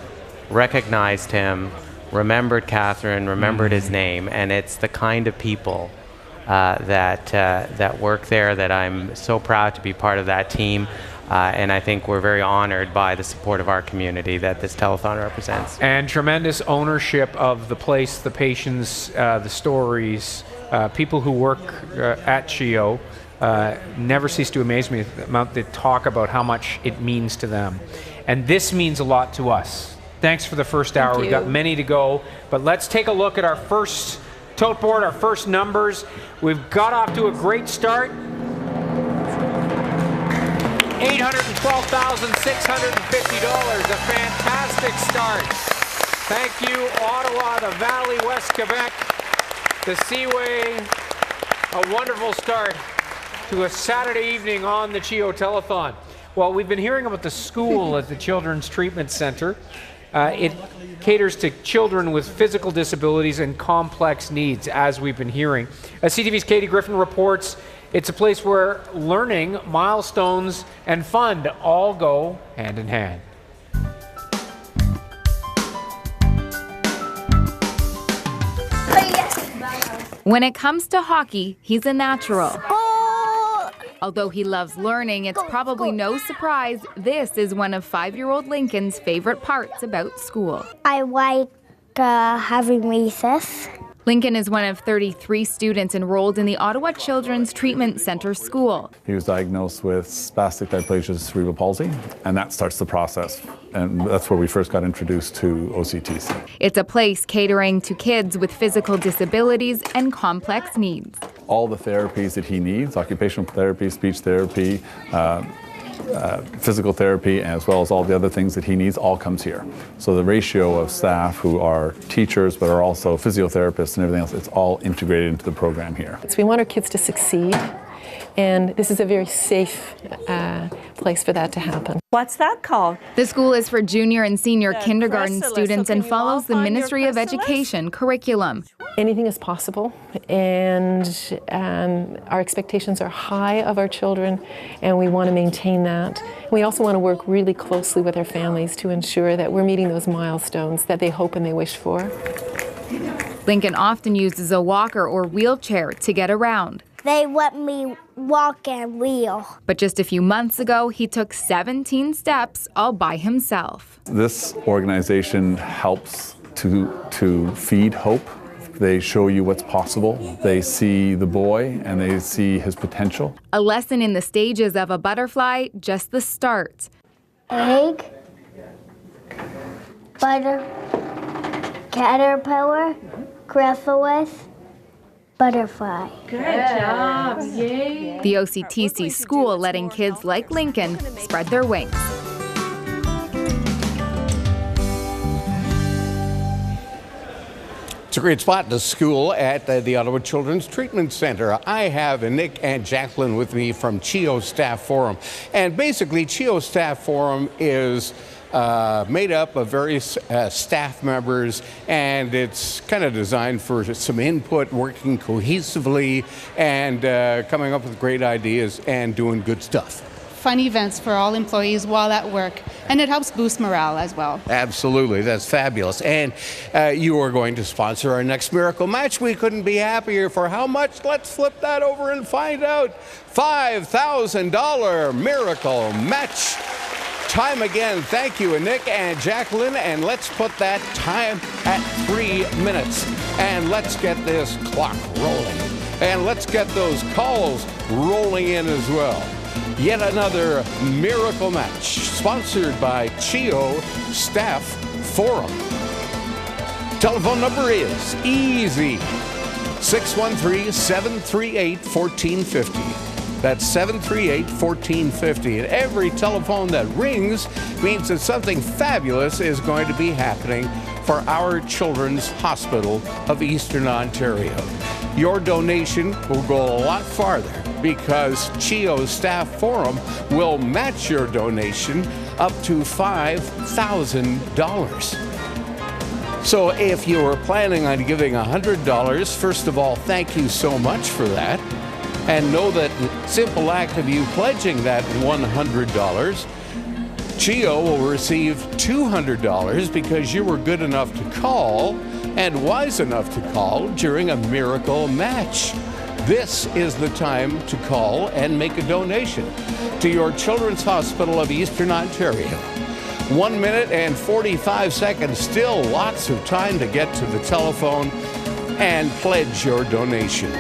recognized him, remembered Catherine, remembered his name, and it's the kind of people that work there that I'm so proud to be part of that team. And I think we're very honored by the support of our community that this telethon represents. And tremendous ownership of the place, the patients, the stories. People who work at CHEO never cease to amaze me the amount they talk about how much it means to them. And this means a lot to us. Thanks for the first hour. We've got many to go, but let's take a look at our first tote board, our first numbers. We've got off to a great start. $812,650, a fantastic start. Thank you, Ottawa, the Valley, West Quebec, the Seaway. A wonderful start to a Saturday evening on the CHEO Telethon. Well, we've been hearing about the school at the Children's Treatment Center. It caters to children with physical disabilities and complex needs, as we've been hearing. As CTV's Katie Griffin reports, it's a place where learning, milestones, and fun all go hand in hand. When it comes to hockey, he's a natural. Although he loves learning, it's probably no surprise this is one of 5-year-old Lincoln's favorite parts about school. I like having recess. Lincoln is one of 33 students enrolled in the Ottawa Children's Treatment Center school. He was diagnosed with spastic diplegia cerebral palsy, and that starts the process. And that's where we first got introduced to OCTC. It's a place catering to kids with physical disabilities and complex needs. All the therapies that he needs, occupational therapy, speech therapy, physical therapy, as well as all the other things that he needs, all comes here. So the ratio of staff who are teachers but are also physiotherapists and everything else, it's all integrated into the program here. So we want our kids to succeed, and this is a very safe place for that to happen. What's that called? The school is for junior and senior kindergarten students and follows the Ministry of Education curriculum. Anything is possible, and our expectations are high of our children, and we want to maintain that. We also want to work really closely with our families to ensure that we're meeting those milestones that they hope and they wish for. Lincoln often uses a walker or wheelchair to get around. They let me walk and wheel. But just a few months ago, he took 17 steps all by himself. This organization helps to feed hope. They show you what's possible. They see the boy and they see his potential. A lesson in the stages of a butterfly, just the start. Egg, butter, caterpillar, chrysalis, butterfly. Good job. Yay. The OCTC school letting kids like Lincoln spread their wings. It's a great spot, the school at the Ottawa Children's Treatment Center. I have Nick and Jacqueline with me from CHEO Staff Forum. And basically, CHEO Staff Forum is made up of various staff members, and it's kind of designed for some input, working cohesively, and coming up with great ideas and doing good stuff. Fun events for all employees while at work, and it helps boost morale as well. Absolutely, that's fabulous. And you are going to sponsor our next Miracle Match. We couldn't be happier. For how much? Let's flip that over and find out. $5,000 Miracle Match. Time again. Thank you, Nick and Jacqueline. And let's put that time at 3 minutes. And let's get this clock rolling. And let's get those calls rolling in as well. Yet another Miracle Match, sponsored by CHEO Staff Forum. Telephone number is easy, 613-738-1450. That's 738-1450. And every telephone that rings means that something fabulous is going to be happening for our Children's Hospital of Eastern Ontario. Your donation will go a lot farther, because CHEO Staff Forum will match your donation up to $5,000. So if you are planning on giving $100, first of all, thank you so much for that. And know that the simple act of you pledging that $100, CHEO will receive $200 because you were good enough to call and wise enough to call during a Miracle Match. This is the time to call and make a donation to your Children's Hospital of Eastern Ontario. 1 minute and 45 seconds, still lots of time to get to the telephone and pledge your donation.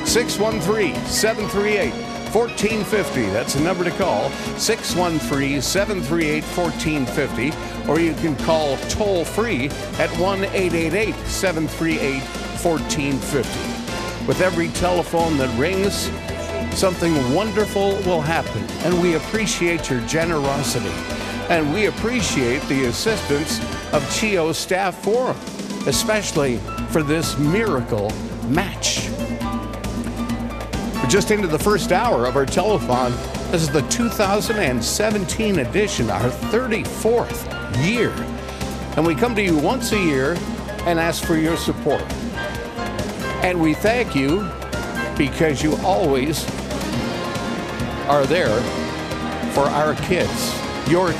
613-738-1450. That's the number to call, 613-738-1450. Or you can call toll free at 1-888-738-1450. With every telephone that rings, something wonderful will happen. And we appreciate your generosity. And we appreciate the assistance of CHEO Staff Forum, especially for this Miracle Match. We're just into the first hour of our telethon. This is the 2017 edition, our 34th year. And we come to you once a year and ask for your support. And we thank you because you always are there for our kids, your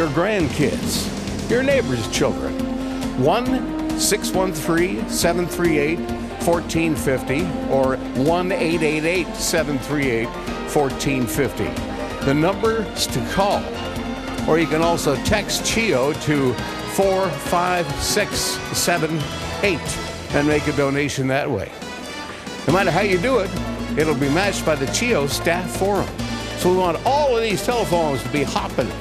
grandkids, your neighbors' children. 1-613-738-1450 or 1-888-738-1450. The numbers to call. Or you can also text CHEO to 45678 and make a donation that way. No matter how you do it, it'll be matched by the CHEO Staff Forum. So we want all of these telephones to be hopping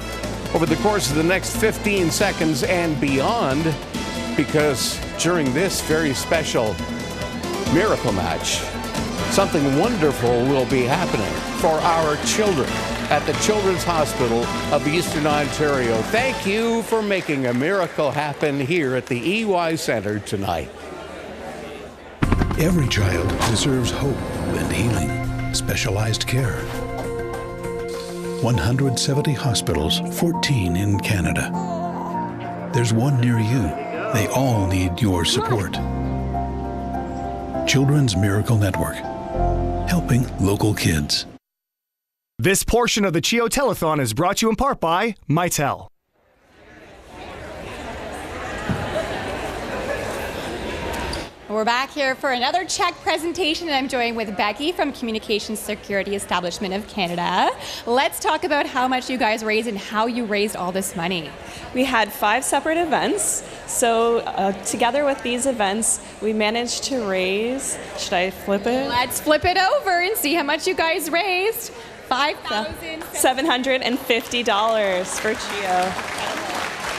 over the course of the next 15 seconds and beyond, because during this very special miracle match, something wonderful will be happening for our children at the Children's Hospital of Eastern Ontario. Thank you for making a miracle happen here at the EY Centre tonight. Every child deserves hope and healing, specialized care. 170 hospitals, 14 in Canada. There's one near you. They all need your support. Children's Miracle Network, helping local kids. This portion of the CHEO Telethon is brought to you in part by Mitel. We're back here for another check presentation, and I'm joined with Becky from Communications Security Establishment of Canada. Let's talk about how much you guys raised and how you raised all this money. We had 5 separate events, so together with these events, we managed to raise, should I flip it? Let's flip it over and see how much you guys raised. $5,750 for CHEO.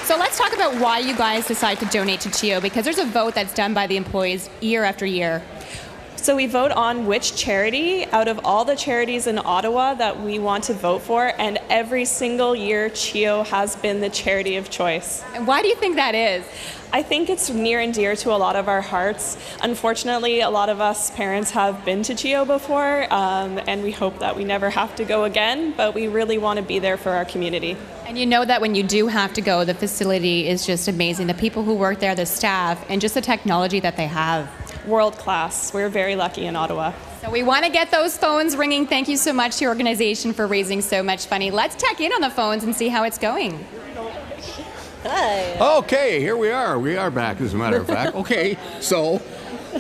So let's talk about why you guys decide to donate to CHEO, because there's a vote that's done by the employees year after year. So we vote on which charity out of all the charities in Ottawa that we want to vote for, and every single year CHEO has been the charity of choice. And why do you think that is? I think it's near and dear to a lot of our hearts. Unfortunately, a lot of us parents have been to CHEO before, and we hope that we never have to go again, but we really want to be there for our community. And you know that when you do have to go, the facility is just amazing. The people who work there, the staff, and just the technology that they have. World class. We're very lucky in Ottawa. So we want to get those phones ringing. Thank you so much to your organization for raising so much money. Let's check in on the phones and see how it's going. Hi. Okay, here we are. We are back, as a matter of fact. Okay, so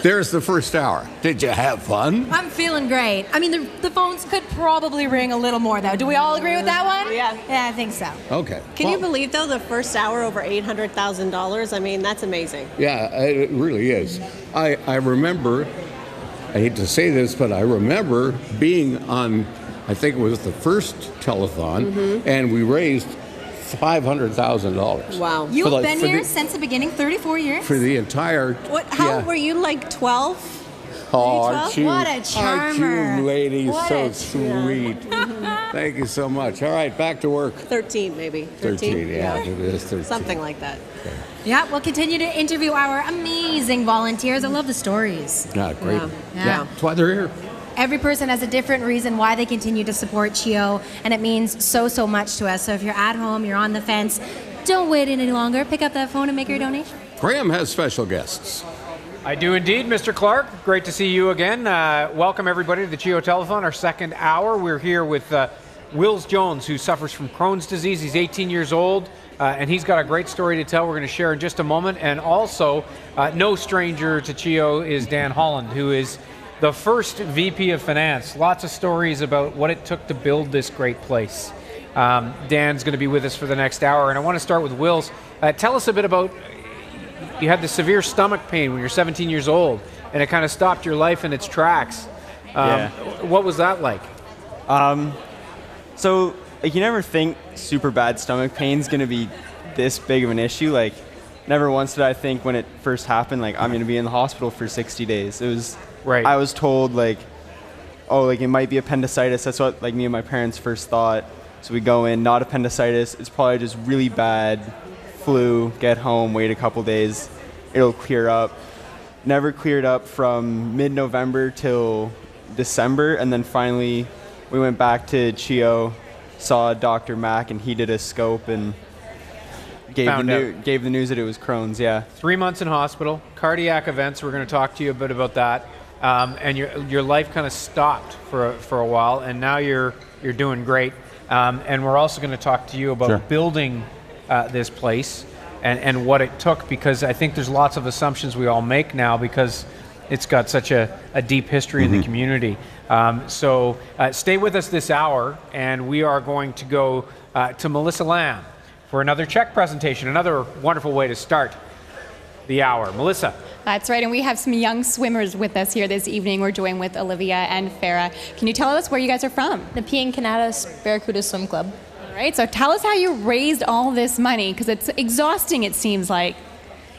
there's the first hour. Did you have fun? I'm feeling great. I mean, the phones could probably ring a little more, though. Do we all agree with that one? Yeah. Yeah, I think so. Okay. Can you believe, though, the first hour over $800,000? I mean, that's amazing. Yeah, it really is. I remember, I hate to say this, but I remember being on, I think it was the first telethon, and we raised $500,000. Wow. You've been here since the beginning, 34 years? For the entire... How were you, like 12? Oh, aren't you? What a charmer. Aren't you ladies What so a sweet? Thank you so much. All right, back to work. 13, maybe. 13, yeah, it is 13. Something like that. Okay. Yeah, we'll continue to interview our amazing volunteers. I love the stories. Yeah, great. Yeah. That's why they're here. Every person has a different reason why they continue to support CHEO, and it means so much to us. So if you're at home, you're on the fence, don't wait any longer. Pick up that phone and make your donation. Graham has special guests. I do indeed, Mr. Clark. Great to see you again. Welcome everybody to the CHEO Telethon, our second hour. We're here with Wills Jones, who suffers from Crohn's disease. He's 18 years old, and he's got a great story to tell. We're going to share in just a moment. And also, no stranger to CHEO is Dan Holland, who is the first VP of Finance. Lots of stories about what it took to build this great place. Dan's going to be with us for the next hour, and I want to start with Wills. Tell us a bit about, you had the severe stomach pain when you're 17 years old, and it kind of stopped your life in its tracks. What was that like? So you never think super bad stomach pain is going to be this big of an issue. Like, never once did I think when it first happened, like, I'm going to be in the hospital for 60 days. It was... Right. I was told, like, oh, like, it might be appendicitis. That's what, like, me and my parents first thought. So we go in, not appendicitis. It's probably just really bad flu. Get home, wait a couple days. It'll clear up. Never cleared up from mid-November till December, and then finally we went back to CHEO, saw Dr. Mac, and he did a scope and gave the news that it was Crohn's. Yeah. 3 months in hospital, cardiac events. We're going to talk to you a bit about that. And your life kind of stopped for a while, and now you're doing great. And we're also going to talk to you about building this place and what it took, because I think there's lots of assumptions we all make now because it's got such a deep history in the community. So stay with us this hour, and we are going to go to Melissa Lamb for another check presentation, another wonderful way to start the hour. Melissa. That's right, and we have some young swimmers with us here this evening. We're joined with Olivia and Farah. Can you tell us where you guys are from? Nepean Canada Barracuda Swim Club. All right, so tell us how you raised all this money, because it's exhausting, it seems like.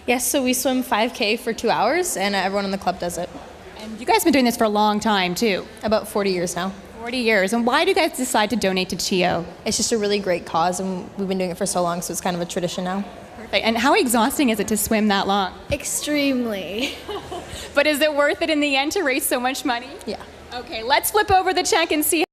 Yes, so we swim 5K for 2 hours, and everyone in the club does it. And you guys have been doing this for a long time, too. About 40 years now. 40 years. And why do you guys decide to donate to CHEO? It's just a really great cause, and we've been doing it for so long, so it's kind of a tradition now. Perfect. And how exhausting is it to swim that long? Extremely. But is it worth it in the end to raise so much money? Yeah. Okay, let's flip over the check and see